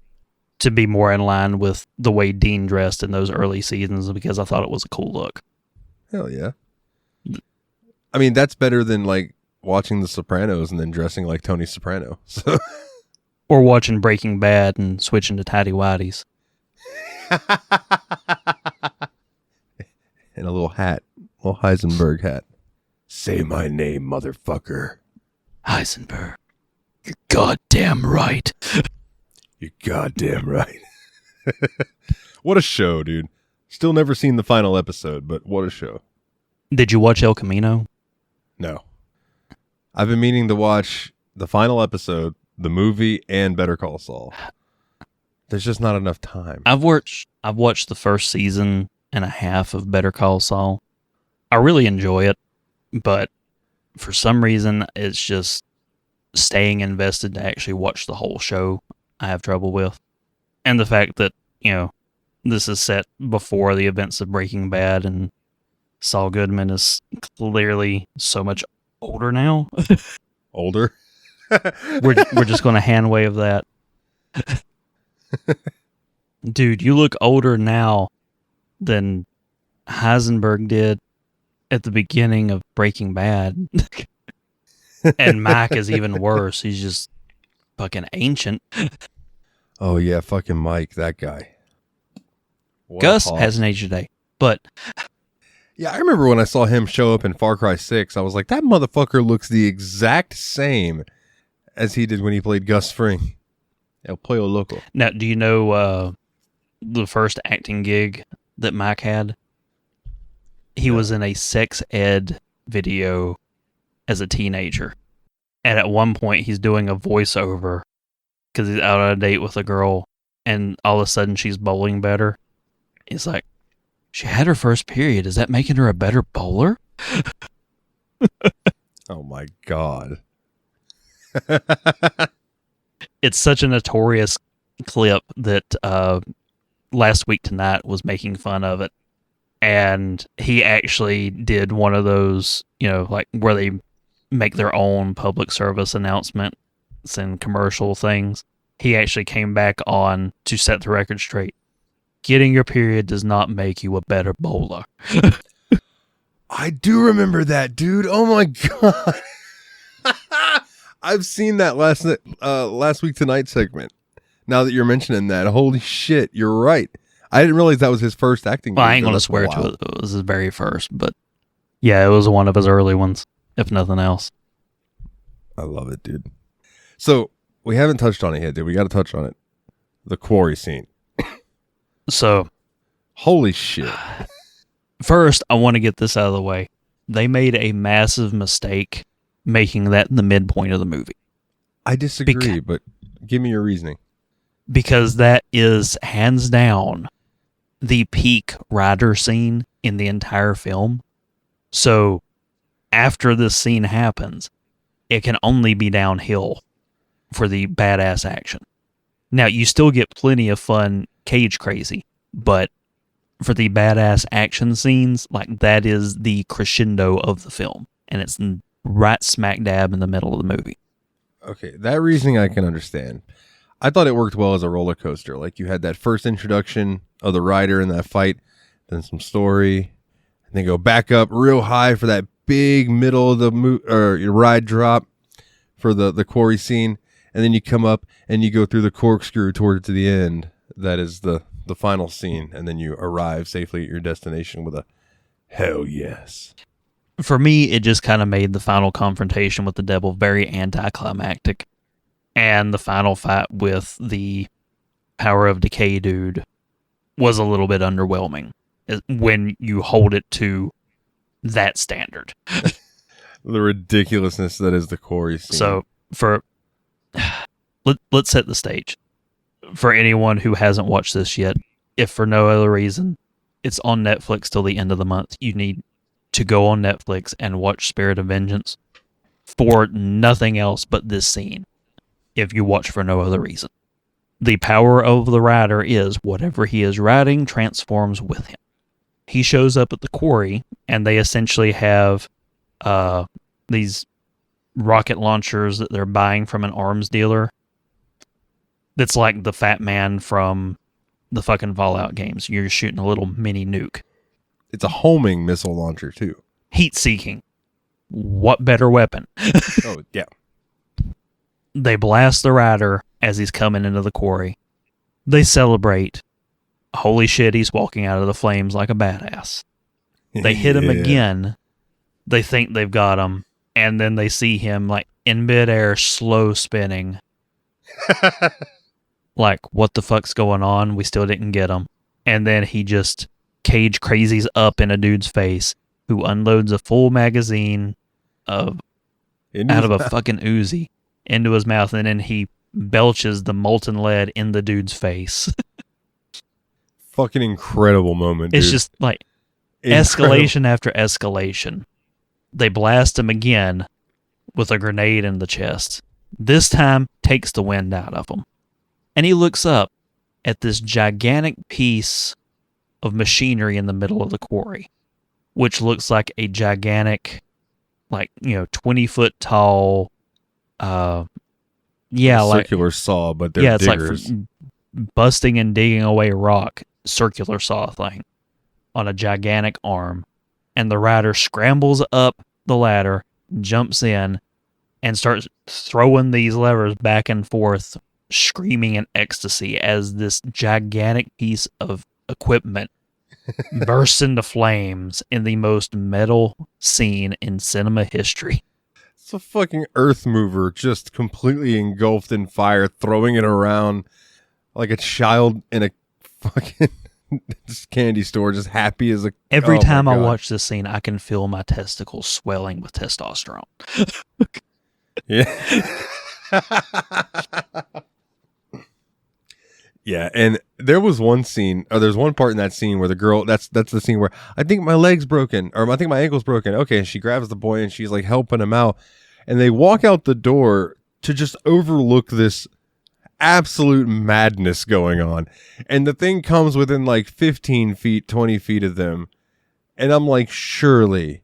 S1: to be more in line with the way Dean dressed in those early seasons because I thought it was a cool look.
S2: Hell yeah. I mean, that's better than like watching The Sopranos and then dressing like Tony Soprano. So.
S1: Or watching Breaking Bad and switching to tidy whities.
S2: And a little hat, a little Heisenberg hat. Say my name, motherfucker.
S1: Heisenberg, you're goddamn right.
S2: You're goddamn right. What a show, dude. Still never seen the final episode, but what a show.
S1: Did you watch El Camino?
S2: No. I've been meaning to watch the final episode, the movie, and Better Call Saul. There's just not enough time.
S1: I've watched the first season and a half of Better Call Saul. I really enjoy it, but for some reason, it's just staying invested to actually watch the whole show I have trouble with. And the fact that, this is set before the events of Breaking Bad, and Saul Goodman is clearly so much older now.
S2: Older?
S1: We're just going to hand wave that. Dude, you look older now than Heisenberg did at the beginning of Breaking Bad. And Mike is even worse. He's just fucking ancient.
S2: Oh, yeah, fucking Mike, that guy. What
S1: Gus hasn't aged a day, but...
S2: Yeah, I remember when I saw him show up in Far Cry 6, I was like, that motherfucker looks the exact same as he did when he played Gus Fring. El Pollo Loco.
S1: Now, do you know the first acting gig that Mike had? He was in a sex ed video as a teenager. And at one point, he's doing a voiceover because he's out on a date with a girl, and all of a sudden, she's bowling better. He's like, she had her first period. Is that making her a better bowler?
S2: Oh, my God.
S1: It's such a notorious clip that Last Week Tonight was making fun of it. And he actually did one of those, like where they make their own public service announcements and commercial things. He actually came back on to set the record straight. Getting your period does not make you a better bowler.
S2: I do remember that, dude. Oh, my God. I've seen that last Week Tonight segment. Now that you're mentioning that, holy shit, you're right. I didn't realize that was his first acting.
S1: Well, I ain't going to swear to it. It was his very first, but yeah, it was one of his early ones, if nothing else.
S2: I love it, dude. So we haven't touched on it yet, dude. We got to touch on it. The quarry scene.
S1: So,
S2: holy shit.
S1: First, I want to get this out of the way. They made a massive mistake making that the midpoint of the movie.
S2: I disagree, but give me your reasoning.
S1: Because that is, hands down, the peak rider scene in the entire film. So, after this scene happens, it can only be downhill for the badass action. Now, you still get plenty of fun cage crazy, but for the badass action scenes, like, that is the crescendo of the film, and it's right smack dab in the middle of the movie.
S2: Okay, that reasoning I can understand. I thought it worked well as a roller coaster. Like, you had that first introduction of the rider in that fight, then some story, and then go back up real high for that big middle of the ride drop for the quarry scene, and then you come up and you go through the corkscrew toward to the end. That is the final scene, and then you arrive safely at your destination with a hell yes.
S1: For me, it just kind of made the final confrontation with the devil very anticlimactic. And the final fight with the Power of Decay dude was a little bit underwhelming when you hold it to that standard.
S2: The ridiculousness that is the quarry scene.
S1: So, let's set the stage. For anyone who hasn't watched this yet, if for no other reason, it's on Netflix till the end of the month. You need to go on Netflix and watch Spirit of Vengeance. for nothing else but this scene, if you watch for no other reason. The power of the rider is whatever he is riding transforms with him. He shows up at the quarry, and they essentially have these rocket launchers that they're buying from an arms dealer. That's like the Fat Man from the fucking Fallout games. You're shooting a little mini nuke.
S2: It's a homing missile launcher, too.
S1: Heat-seeking. What better weapon?
S2: Oh, yeah.
S1: They blast the rider as he's coming into the quarry. They celebrate. Holy shit, he's walking out of the flames like a badass. They hit him again. They think they've got him. And then they see him like in midair, slow spinning. Like, what the fuck's going on? We still didn't get him. And then he just cage crazies up in a dude's face who unloads a full magazine out of a fucking Uzi into his mouth, and then he belches the molten lead in the dude's face.
S2: Fucking incredible moment, dude.
S1: It's just like escalation after escalation. They blast him again with a grenade in the chest. This time, takes the wind out of him. And he looks up at this gigantic piece of machinery in the middle of the quarry, which looks like a gigantic, 20-foot tall,
S2: circular saw, but they're diggers.
S1: It's like busting and digging away rock, circular saw thing on a gigantic arm. And the rider scrambles up the ladder, jumps in, and starts throwing these levers back and forth, screaming in ecstasy as this gigantic piece of equipment bursts into flames in the most metal scene in cinema history.
S2: It's a fucking earth mover just completely engulfed in fire, throwing it around like a child in a fucking candy store, just happy as a...
S1: Every time I watch this scene, I can feel my testicles swelling with testosterone.
S2: Yeah. Yeah, and there was one scene, or there's one part in that scene where the girl, that's the scene where I think my leg's broken, or I think my ankle's broken. Okay, and she grabs the boy and she's like helping him out. And they walk out the door to just overlook this absolute madness going on. And the thing comes within like 15 feet, 20 feet of them. And I'm like, surely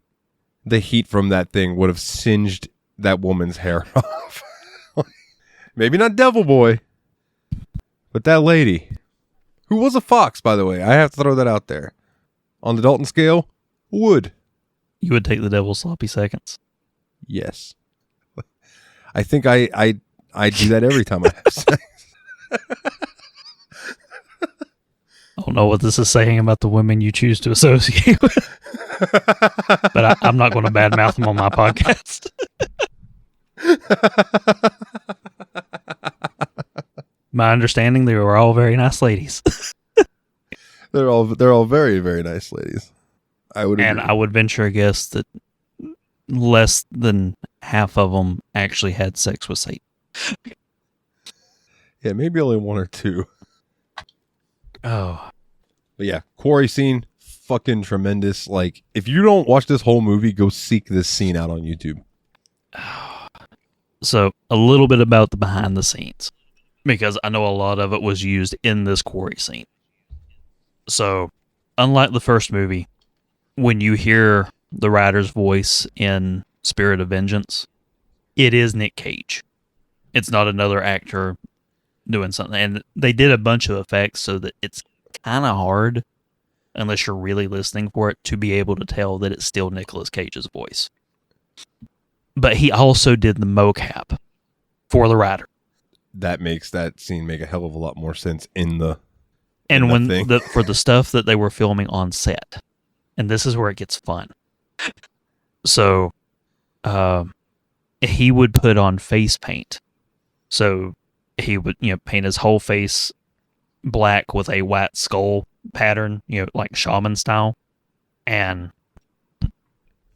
S2: the heat from that thing would have singed that woman's hair off. Maybe not Devil Boy, but that lady, who was a fox, by the way, I have to throw that out there. On the Dalton scale, would.
S1: You would take the devil's sloppy seconds?
S2: Yes. I think I do that every time I have sex.
S1: I don't know what this is saying about the women you choose to associate with. But I'm not going to badmouth them on my podcast. My understanding, they were all very nice ladies.
S2: They're all very, very nice ladies. I would agree.
S1: And I would venture a guess that less than half of them actually had sex with Satan.
S2: Yeah, maybe only one or two.
S1: Oh.
S2: But yeah, quarry scene, fucking tremendous. Like, if you don't watch this whole movie, go seek this scene out on YouTube.
S1: So, a little bit about the behind the scenes, because I know a lot of it was used in this quarry scene. So, unlike the first movie, when you hear the rider's voice in Spirit of Vengeance, it is Nick Cage. It's not another actor doing something. And they did a bunch of effects so that it's kind of hard, unless you're really listening for it, to be able to tell that it's still Nicolas Cage's voice. But he also did the mocap for the rider.
S2: That makes that scene make a hell of a lot more sense in the...
S1: And when for the stuff that they were filming on set, and this is where it gets fun. So, he would put on face paint. So he would, paint his whole face black with a white skull pattern, like shaman style, and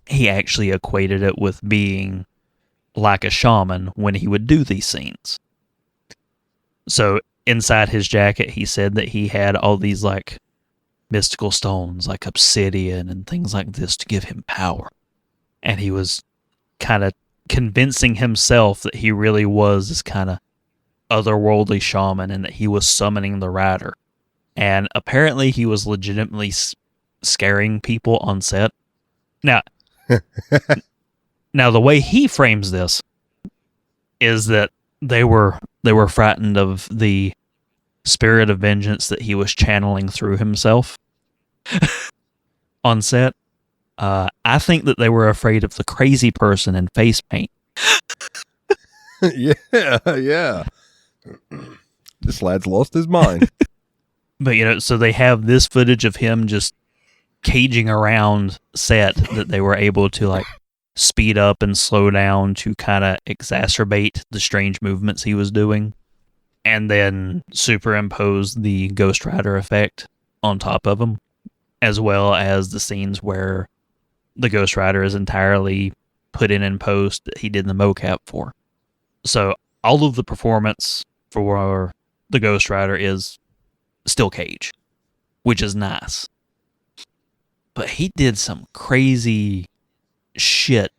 S1: he actually equated it with being like a shaman when he would do these scenes. So inside his jacket, he said that he had all these like mystical stones, like obsidian and things like this, to give him power. And he was kind of convincing himself that he really was this kind of otherworldly shaman and that he was summoning the rider. And apparently he was legitimately scaring people on set. Now, the way he frames this is that they were frightened of the spirit of vengeance that he was channeling through himself on set. I think that they were afraid of the crazy person in face paint.
S2: Yeah. This lad's lost his mind.
S1: But, so they have this footage of him just caging around set that they were able to, like, speed up and slow down to kind of exacerbate the strange movements he was doing, and then superimpose the Ghost Rider effect on top of him, as well as the scenes where the Ghost Rider is entirely put in post that he did the mocap for. So all of the performance for the Ghost Rider is still Cage, which is nice. But he did some crazy shit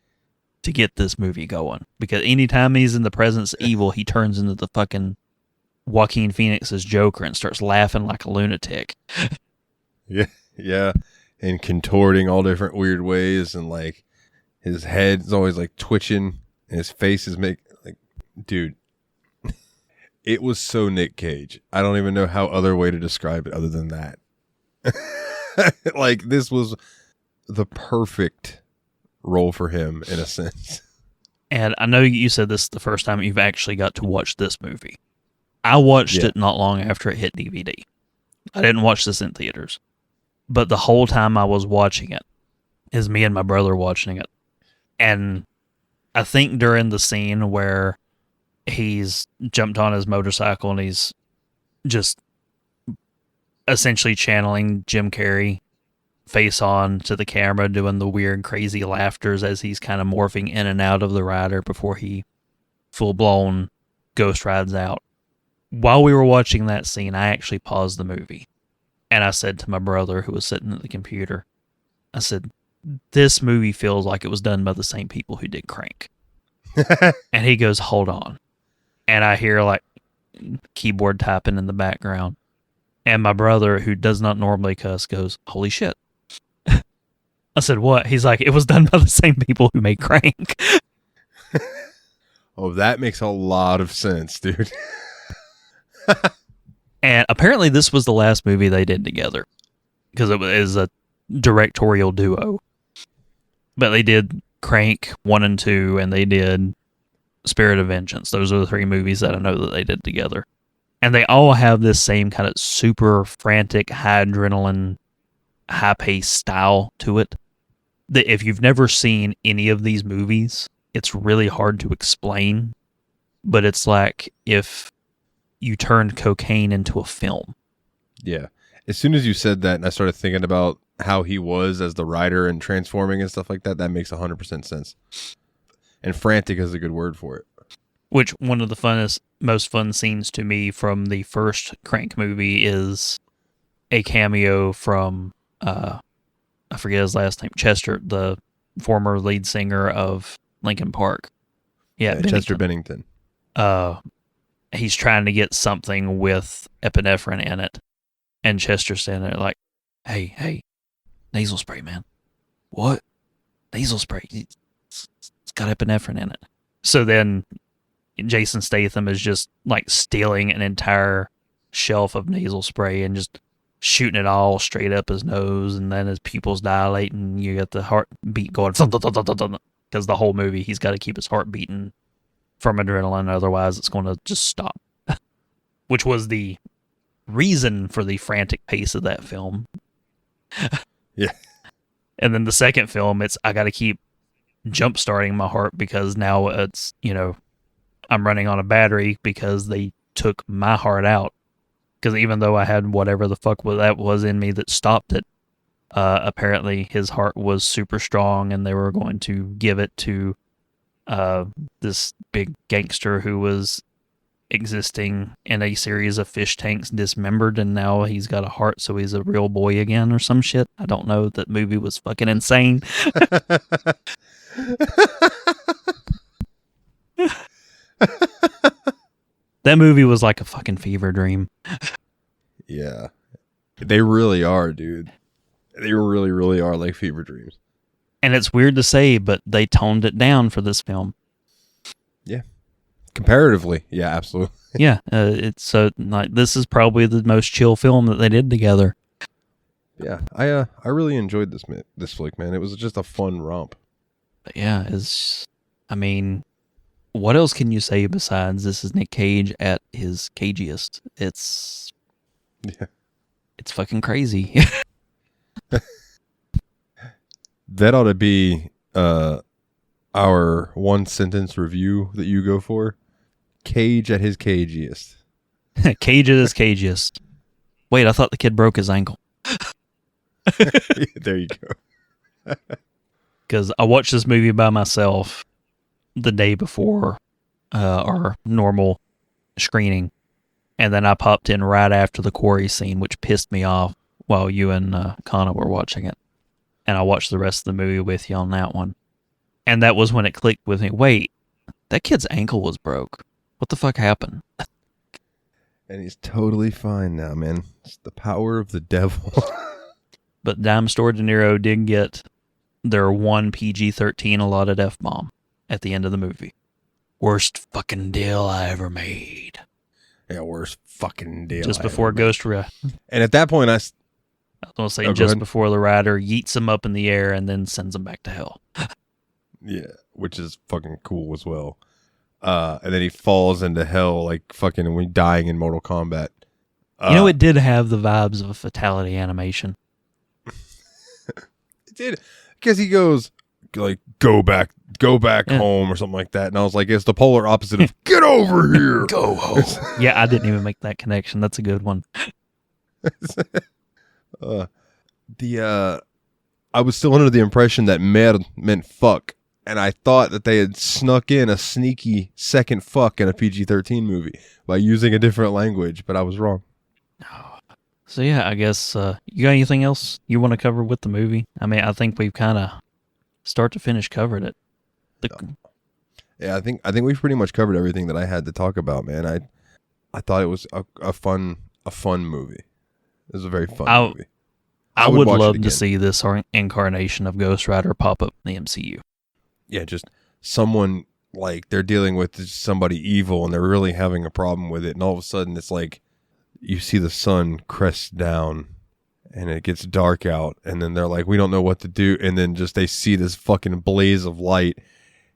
S1: to get this movie going, because anytime he's in the presence of evil, he turns into the fucking Joaquin Phoenix's Joker and starts laughing like a lunatic.
S2: Yeah, and contorting all different weird ways, and like his head's always like twitching, and his face is dude. It was so Nick Cage. I don't even know how other way to describe it other than that. Like, this was the perfect role for him in a sense.
S1: And I know you said this is the first time you've actually got to watch this movie. I watched it not long after it hit DVD. I didn't watch this in theaters. But the whole time I was watching it is me and my brother watching it. And I think during the scene where he's jumped on his motorcycle and he's just essentially channeling Jim Carrey face on to the camera, doing the weird, crazy laughters as he's kind of morphing in and out of the rider before he full-blown ghost rides out. While we were watching that scene, I actually paused the movie. And I said to my brother, who was sitting at the computer, I said, this movie feels like it was done by the same people who did Crank. And he goes, hold on. And I hear like keyboard tapping in the background. And my brother, who does not normally cuss, goes, holy shit. I said, what? He's like, it was done by the same people who made Crank.
S2: Oh, that makes a lot of sense, dude.
S1: And apparently this was the last movie they did together, because it was a directorial duo. But they did Crank 1 and 2, and they did Spirit of Vengeance. Those are the 3 movies that I know that they did together. And they all have this same kind of super frantic, high adrenaline, high-paced style to it. That if you've never seen any of these movies, it's really hard to explain. But it's like if you turned cocaine into a film.
S2: Yeah. As soon as you said that and I started thinking about how he was as the rider and transforming and stuff like that, that makes 100% sense. And frantic is a good word for it.
S1: Which, one of the most fun scenes to me from the first Crank movie is a cameo from, I forget his last name, Chester, the former lead singer of Linkin Park. Yeah,
S2: Chester Bennington.
S1: He's trying to get something with epinephrine in it. And Chester's standing there like, hey, nasal spray, man. What? Nasal spray. It's got epinephrine in it. So then Jason Statham is just like stealing an entire shelf of nasal spray and just shooting it all straight up his nose, and then his pupils dilate and you get the heartbeat going, because the whole movie he's got to keep his heart beating from adrenaline, otherwise it's going to just stop. Which was the reason for the frantic pace of that film.
S2: Yeah.
S1: And then the second film, I got to keep jump starting my heart, because now it's, I'm running on a battery because they took my heart out. Because even though I had whatever the fuck that was in me that stopped it, apparently his heart was super strong, and they were going to give it to this big gangster who was existing in a series of fish tanks dismembered, and now he's got a heart, so he's a real boy again or some shit. I don't know. That movie was fucking insane. That movie was like a fucking fever dream.
S2: Yeah. They really are, dude. They really, really are like fever dreams.
S1: And it's weird to say, but they toned it down for this film.
S2: Yeah. Comparatively. Yeah, absolutely.
S1: Yeah, it's so like this is probably the most chill film that they did together.
S2: Yeah, I really enjoyed this flick, man. It was just a fun romp.
S1: But yeah, I mean, what else can you say besides this is Nick Cage at his cagiest? It's fucking crazy.
S2: That ought to be our one sentence review that you go for. Cage at his cagiest.
S1: Cage at his cagiest. Wait, I thought the kid broke his ankle.
S2: There you go.
S1: Because I watched this movie by myself the day before our normal screening, and then I popped in right after the quarry scene, which pissed me off while you and Kana were watching it. And I watched the rest of the movie with you on that one. And that was when it clicked with me. Wait, that kid's ankle was broke. What the fuck happened?
S2: And he's totally fine now, man. It's the power of the devil.
S1: But Dime Store De Niro did get their one PG-13 allotted F-bomb at the end of the movie. Worst fucking deal I ever made.
S2: Yeah, worst fucking deal.
S1: Just before Ghost Rider.
S2: And at that point, I was
S1: going to say just before the rider yeets him up in the air and then sends him back to hell.
S2: Yeah, which is fucking cool as well. And then he falls into hell like fucking when dying in Mortal Kombat.
S1: It did have the vibes of a fatality animation.
S2: It did, because he goes like go back home or something like that, and I was like, it's the polar opposite of get over here,
S1: go home. Yeah, I didn't even make that connection. That's a good one.
S2: I was still under the impression that mer meant fuck, and I thought that they had snuck in a sneaky second fuck in a PG-13 movie by using a different language, but I was wrong.
S1: So yeah, I guess you got anything else you want to cover with the movie? I mean, I think we've kind of start to finish covered it.
S2: Yeah, I think we've pretty much covered everything that I had to talk about, man. I thought it was a fun movie. It was a very fun movie.
S1: I would love to see this incarnation of Ghost Rider pop up in the MCU.
S2: Yeah, just someone like they're dealing with somebody evil and they're really having a problem with it, and all of a sudden it's like you see the sun crest down and it gets dark out, and then they're like, we don't know what to do, and then just they see this fucking blaze of light,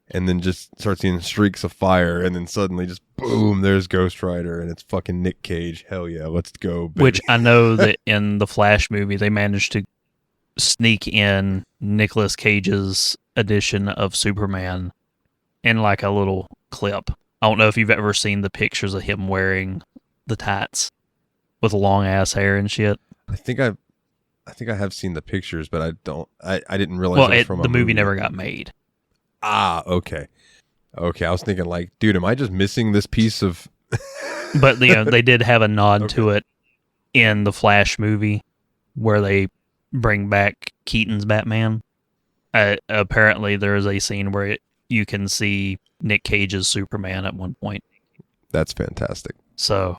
S2: and then just start seeing streaks of fire, and then suddenly just boom, there's Ghost Rider, and it's fucking Nick Cage. Hell yeah, let's go, baby.
S1: Which I know that in the Flash movie they managed to sneak in Nicolas Cage's edition of Superman in like a little clip. I don't know if you've ever seen the pictures of him wearing the tights with long ass hair and shit.
S2: I think I have seen the pictures, but I didn't realize it was from
S1: the movie never got made.
S2: Ah, okay. I was thinking like, dude, am I just missing this piece of
S1: But they did have a nod to it in the Flash movie where they bring back Keaton's Batman. Apparently there is a scene where you can see Nick Cage's Superman at one point.
S2: That's fantastic.
S1: So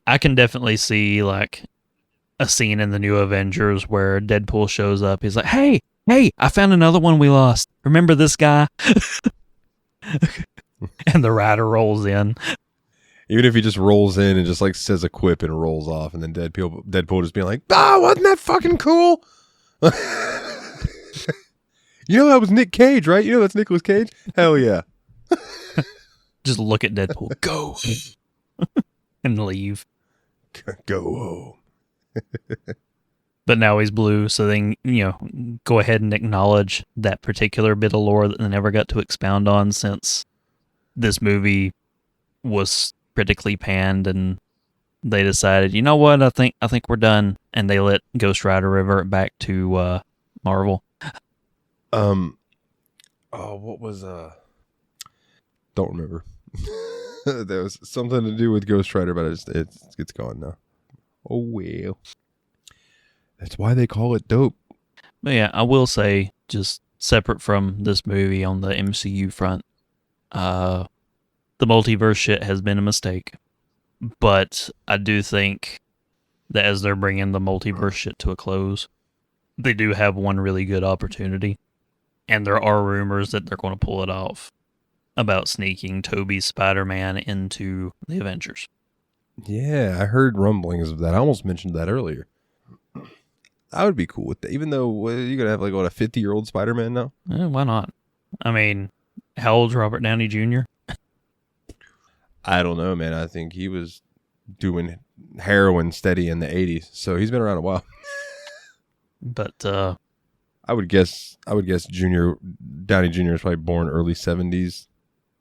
S1: I can definitely see like a scene in the new Avengers where Deadpool shows up. He's like, hey, I found another one we lost. Remember this guy? And the rider rolls in.
S2: Even if he just rolls in and just like says a quip and rolls off, and then Deadpool just being like, wasn't that fucking cool? You know that was Nick Cage, right? You know that's Nicolas Cage? Hell yeah.
S1: Just look at Deadpool. Go. And leave.
S2: Go home.
S1: But now he's blue, so then, go ahead and acknowledge that particular bit of lore that they never got to expound on since this movie was critically panned, and they decided, you know what, I think we're done, and they let Ghost Rider revert back to Marvel.
S2: What was don't remember. There was something to do with Ghost Rider, but it's gone now. Oh well. That's why they call it dope.
S1: But yeah, I will say, just separate from this movie on the MCU front, the multiverse shit has been a mistake. But I do think that as they're bringing the multiverse shit to a close, they do have one really good opportunity. And there are rumors that they're going to pull it off about sneaking Tobey's Spider-Man into the Avengers.
S2: Yeah, I heard rumblings of that. I almost mentioned that earlier. I would be cool with that, even though you're going to have like, what, a 50-year-old Spider-Man now?
S1: Why not? I mean, how old's Robert Downey Jr.?
S2: I don't know, man. I think he was doing heroin steady in the 80s, so he's been around a while.
S1: But
S2: I would guess Junior Downey Jr. is probably born early 70s,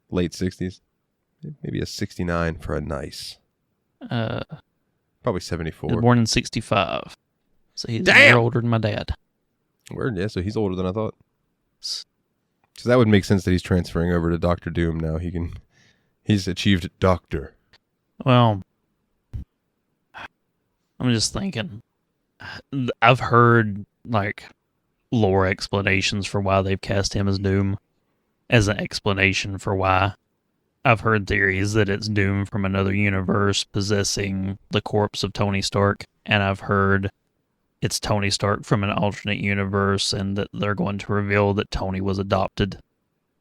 S2: late 60s. Maybe a 69 for a nice. Probably 74.
S1: He was born in 65. So he's a year older than my dad.
S2: Word, yeah, so he's older than I thought. So that would make sense that he's transferring over to Doctor Doom now. He's achieved Doctor.
S1: Well, I'm just thinking. I've heard, like, lore explanations for why they've cast him as Doom as an explanation for why. I've heard theories that it's Doom from another universe possessing the corpse of Tony Stark, and I've heard it's Tony Stark from an alternate universe, and that they're going to reveal that Tony was adopted,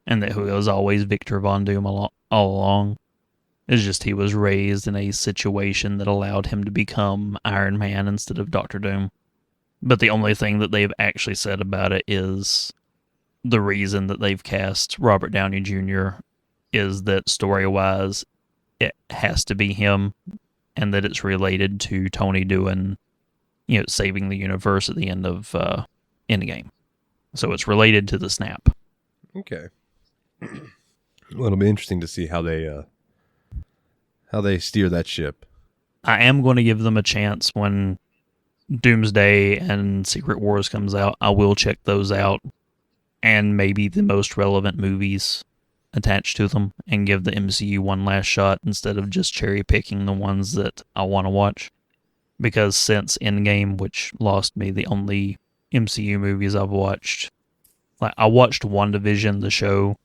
S1: and that he was always Victor Von Doom all along. It's just he was raised in a situation that allowed him to become Iron Man instead of Doctor Doom. But the only thing that they've actually said about it is the reason that they've cast Robert Downey Jr. is that story-wise, it has to be him, and that it's related to Tony doing, saving the universe at the end of Endgame. So it's related to the snap.
S2: Okay. Well, it'll be interesting to see how they steer that ship.
S1: I am going to give them a chance when Doomsday and Secret Wars comes out. I will check those out, and maybe the most relevant movies attached to them, and give the MCU one last shot instead of just cherry picking the ones that I want to watch. Because since Endgame, which lost me the only MCU movies I've watched, like I watched WandaVision, the show,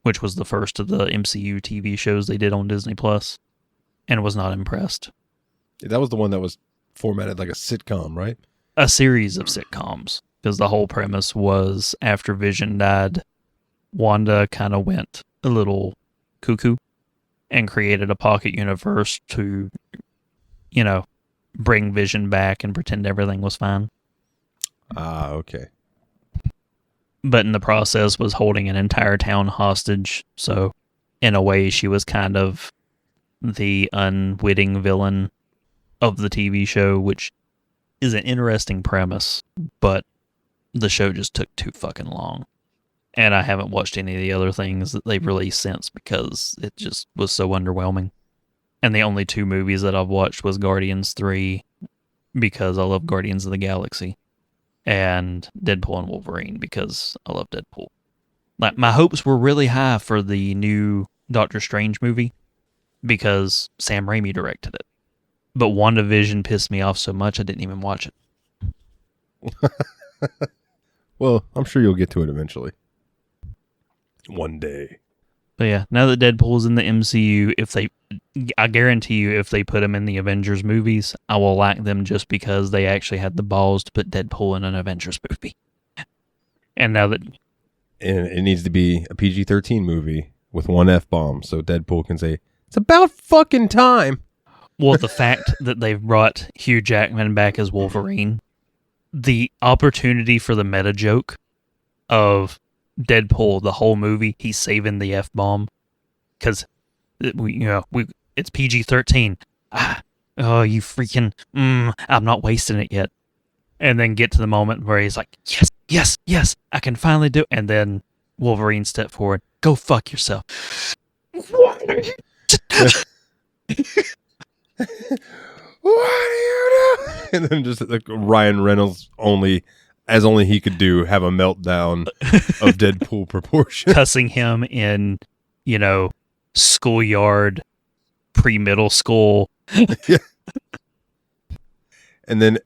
S1: which was the first of the MCU TV shows they did on Disney Plus, and was not impressed.
S2: That was the one that was formatted like a sitcom, right?
S1: A series of sitcoms, because the whole premise was after Vision died, Wanda kind of went a little cuckoo and created a pocket universe to, bring Vision back and pretend everything was fine.
S2: Ah, okay.
S1: But in the process was holding an entire town hostage, so in a way she was kind of the unwitting villain of the TV show, which is an interesting premise, but the show just took too fucking long. And I haven't watched any of the other things that they've released since because it just was so underwhelming. And the only two movies that I've watched was Guardians 3, because I love Guardians of the Galaxy, and Deadpool and Wolverine, because I love Deadpool. Like, my hopes were really high for the new Doctor Strange movie, because Sam Raimi directed it. But WandaVision pissed me off so much I didn't even watch it.
S2: Well, I'm sure you'll get to it eventually. One day.
S1: But yeah, now that Deadpool's in the MCU, I guarantee you, if they put him in the Avengers movies, I will like them just because they actually had the balls to put Deadpool in an Avengers movie. And now that...
S2: And it needs to be a PG-13 movie with one F-bomb, so Deadpool can say, it's about fucking time.
S1: Well, the fact that they've brought Hugh Jackman back as Wolverine, the opportunity for the meta joke of Deadpool, the whole movie, he's saving the F-bomb, because it's PG-13. Oh, you freaking, I'm not wasting it yet. And then get to the moment where he's like, yes, I can finally do it. And then Wolverine step forward, go fuck yourself. What are you
S2: What are you doing? And then just like Ryan Reynolds only he could do, have a meltdown of Deadpool proportion.
S1: Cussing him in, schoolyard, pre-middle school.
S2: Yeah. And then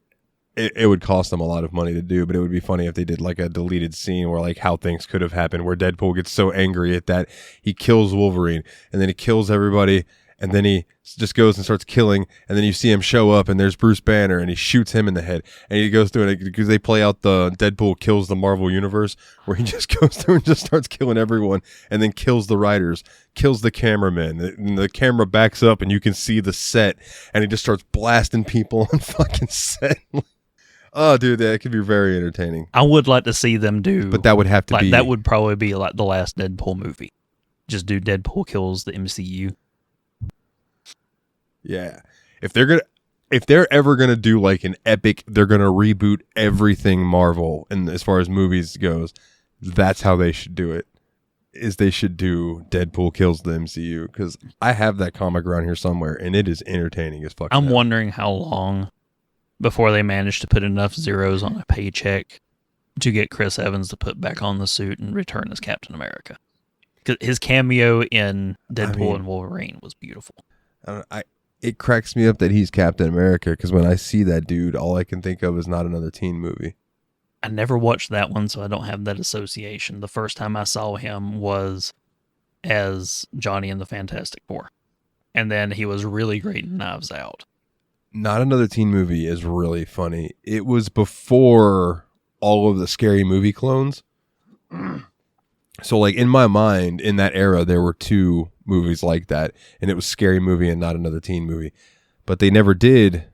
S2: it would cost them a lot of money to do, but it would be funny if they did like a deleted scene where like how things could have happened, where Deadpool gets so angry at that he kills Wolverine, and then he kills everybody, And then he just goes and starts killing, and then you see him show up, and there's Bruce Banner, and he shoots him in the head. And he goes through it because they play out the Deadpool kills the Marvel Universe, where he just goes through and just starts killing everyone, and then kills the writers, kills the cameraman. And the camera backs up, and you can see the set, and he just starts blasting people on fucking set. Oh, dude, that could be very entertaining.
S1: I would like to see them do,
S2: but that would have to be
S1: that would probably be like the last Deadpool movie. Just do Deadpool kills the MCU.
S2: Yeah. If they're ever gonna do like an epic, they're gonna reboot everything Marvel, and as far as movies goes, that's how they should do it. Is they should do Deadpool kills the MCU, because I have that comic around here somewhere, and it is entertaining as fuck.
S1: I'm wondering how long before they manage to put enough zeros on a paycheck to get Chris Evans to put back on the suit and return as Captain America. Because his cameo in Deadpool and Wolverine was beautiful.
S2: It cracks me up that he's Captain America, because when I see that dude, all I can think of is not another teen movie.
S1: I never watched that one, so I don't have that association. The first time I saw him was as Johnny and the Fantastic Four. And then he was really great in Knives Out.
S2: Not Another Teen Movie is really funny. It was before all of the Scary Movie clones. So, like, in my mind, in that era, there were two movies like that, and it was Scary Movie and Not Another Teen Movie. But they never did.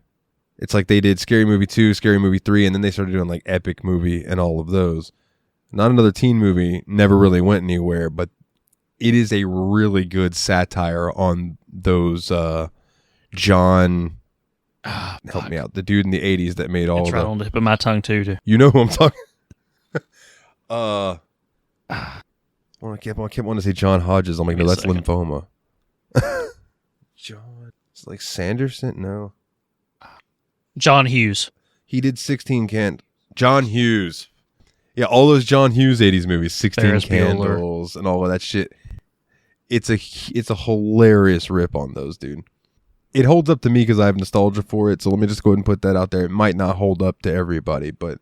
S2: It's like they did Scary Movie 2, Scary Movie 3, and then they started doing, like, Epic Movie and all of those. Not Another Teen Movie never really went anywhere, but it is a really good satire on those John... help me out. The dude in the 80s that made all
S1: it's
S2: of
S1: right
S2: the...
S1: on the tip of my tongue, too.
S2: You know who I'm talking... I kept wanting to say John Hodges. I'm like, no, that's lymphoma. John... It's like Sanderson? No.
S1: John Hughes.
S2: He did 16 Candles. John Hughes. Yeah, all those John Hughes 80s movies. 16
S1: Ferris
S2: Candles and all of that shit. It's a hilarious rip on those, dude. It holds up to me because I have nostalgia for it, so let me just go ahead and put that out there. It might not hold up to everybody, but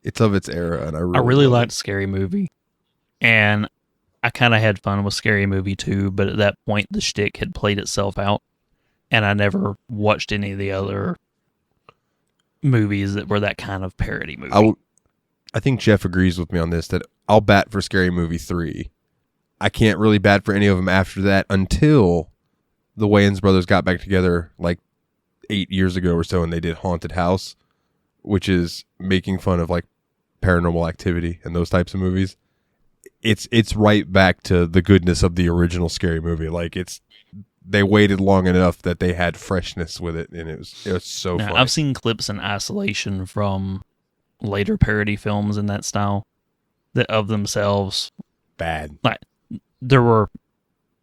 S2: it's of its era, and I really
S1: liked Scary Movie, and I kind of had fun with Scary Movie 2, but at that point, the shtick had played itself out, and I never watched any of the other movies that were that kind of parody movie.
S2: I think Jeff agrees with me on this, that I'll bat for Scary Movie 3. I can't really bat for any of them after that until the Wayans brothers got back together like 8 years ago or so, and they did Haunted House, which is making fun of like Paranormal Activity and those types of movies. It's right back to the goodness of the original Scary Movie. Like they waited long enough that they had freshness with it, and it was so funny.
S1: I've seen clips in isolation from later parody films in that style that of themselves
S2: bad.
S1: Like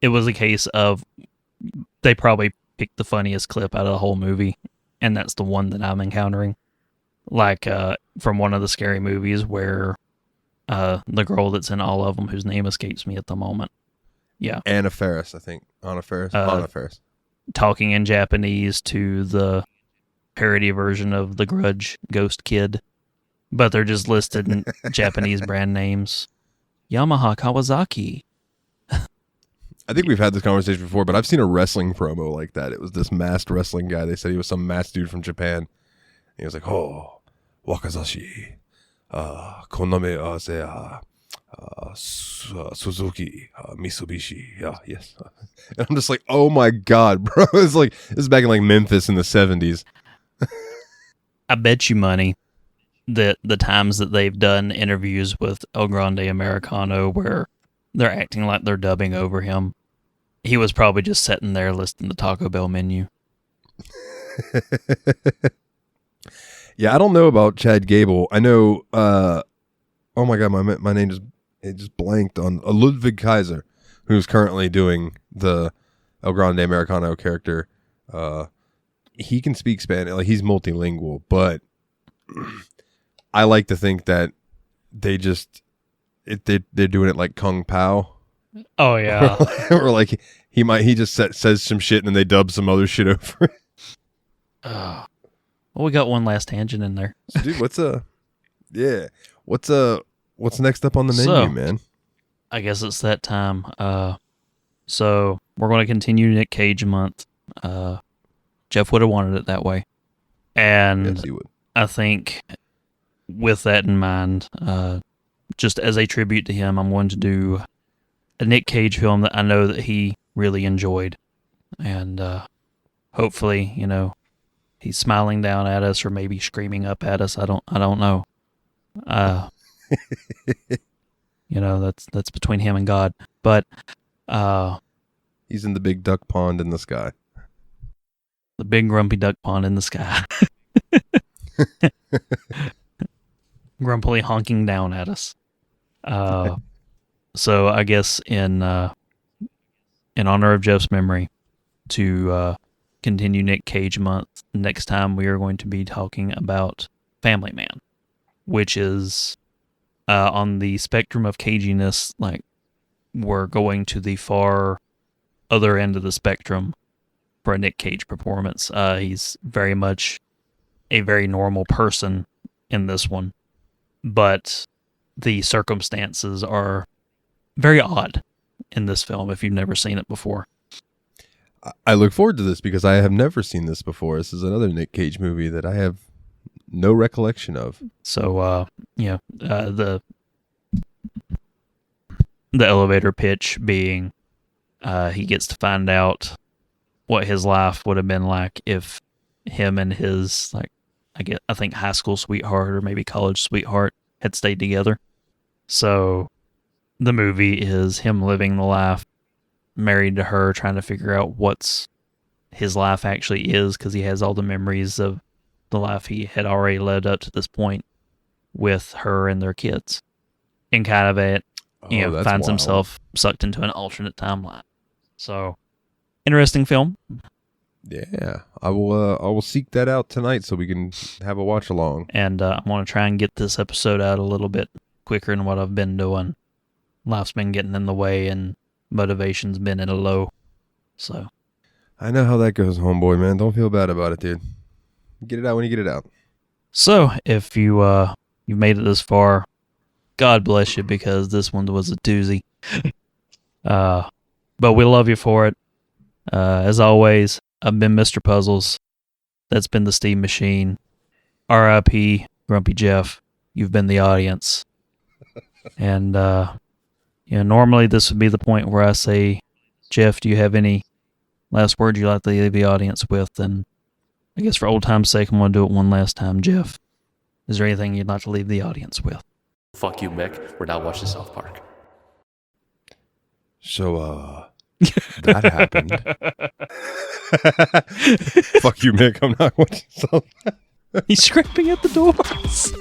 S1: it was a case of they probably picked the funniest clip out of the whole movie, and that's the one that I'm encountering. Like from one of the Scary Movies where the girl that's in all of them, whose name escapes me at the moment. Yeah.
S2: Anna Faris, I think. Anna Faris.
S1: Talking in Japanese to the parody version of The Grudge Ghost Kid, but they're just listed in Japanese brand names. Yamaha Kawasaki.
S2: I think we've had this conversation before, but I've seen a wrestling promo like that. It was this masked wrestling guy. They said he was some masked dude from Japan. And he was like, "Oh, Wakazashi, Koname Suzuki, Mitsubishi." Yeah, yes. And I'm just like, oh my God, bro. It's like, this is back in like Memphis in the 70s.
S1: I bet you money that the times that they've done interviews with El Grande Americano where they're acting like they're dubbing over him, he was probably just sitting there listing the Taco Bell menu.
S2: Yeah, I don't know about Chad Gable. I know, oh my God, my name just blanked on Ludwig Kaiser, who's currently doing the El Grande Americano character. He can speak Spanish. Like, he's multilingual, but I like to think that they're doing it like Kung Pao.
S1: Oh yeah.
S2: Or like he just says some shit and then they dub some other shit over it.
S1: Well, we got one last tangent in there.
S2: So, dude, what's next up on the menu, man?
S1: I guess it's that time. So we're going to continue Nick Cage month. Jeff would have wanted it that way. And
S2: Yes, he would.
S1: I think with that in mind, just as a tribute to him, I'm going to do a Nick Cage film that I know that he really enjoyed. And hopefully, he's smiling down at us or maybe screaming up at us. I don't know. That's between him and God. But
S2: he's in the big duck pond in the sky.
S1: The big grumpy duck pond in the sky. Grumpily honking down at us. So I guess in honor of Jeff's memory, to continue Nick Cage month, next time we are going to be talking about Family Man, which is on the spectrum of caginess, like we're going to the far other end of the spectrum for a Nick Cage performance. He's very much a very normal person in this one, but the circumstances are very odd in this film if you've never seen it before.
S2: I look forward to this because I have never seen this before. This is another Nick Cage movie that I have no recollection of.
S1: So, the elevator pitch being he gets to find out what his life would have been like if him and his, I think high school sweetheart or maybe college sweetheart had stayed together. So the movie is him living the life, married to her, trying to figure out what's his life actually is, because he has all the memories of the life he had already led up to this point with her and their kids. And kind of finds
S2: wild.
S1: himself sucked into an alternate timeline. So, interesting film.
S2: Yeah, I will seek that out tonight so we can have a watch along.
S1: And I want to try and get this episode out a little bit quicker than what I've been doing. Life's been getting in the way and motivation's been at a low. So
S2: I know how that goes, homeboy, man. Don't feel bad about it, dude. Get it out when you get it out.
S1: So if you made it this far, God bless you, because this one was a doozy. But we love you for it. As always, I've been Mr. Puzzles. That's been the Steam Machine. R.I.P. Grumpy Jeff. You've been the audience. And normally this would be the point where I say, Jeff, do you have any last words you'd like to leave the audience with? And I guess for old time's sake, I'm going to do it one last time. Jeff, is there anything you'd like to leave the audience with?
S3: Fuck you, Mick. We're not watching South Park.
S2: So, that happened. Fuck you, Mick. I'm not watching South Park.
S1: He's scraping at the doors.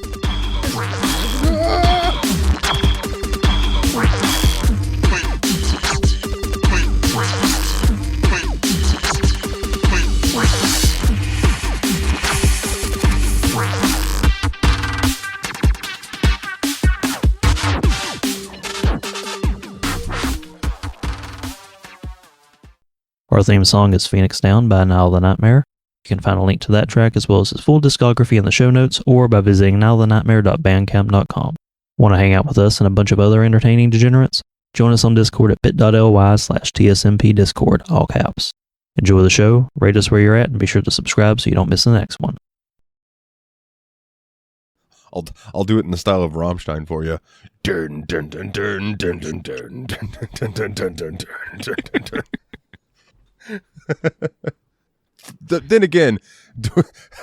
S1: Our theme song is Pheonix Down by Nile The Nightmare. You can find a link to that track as well as his full discography in the show notes or by visiting nilethenightmare.bandcamp.com. Want to hang out with us and a bunch of other entertaining degenerates? Join us on Discord at bit.ly/TSMPDiscord, all caps. Enjoy the show, rate us where you're at, and be sure to subscribe so you don't miss the next one.
S2: I'll do it in the style of Rammstein for you. Dun, dun, dun, dun, dun, dun, dun, dun, dun, dun, dun, dun, dun, dun, dun. Then again,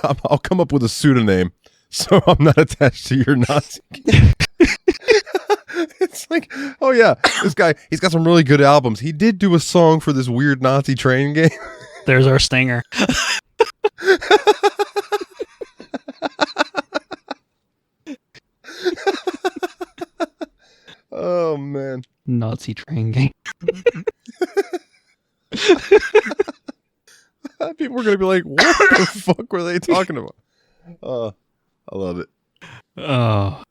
S2: I'll come up with a pseudonym so I'm not attached to your Nazi. It's like, oh yeah, this guy, he's got some really good albums. He did do a song for this weird Nazi train game.
S1: There's our stinger.
S2: Oh man,
S1: Nazi train game.
S2: People are gonna be like, "What the fuck were they talking about?" I love it.
S1: Oh.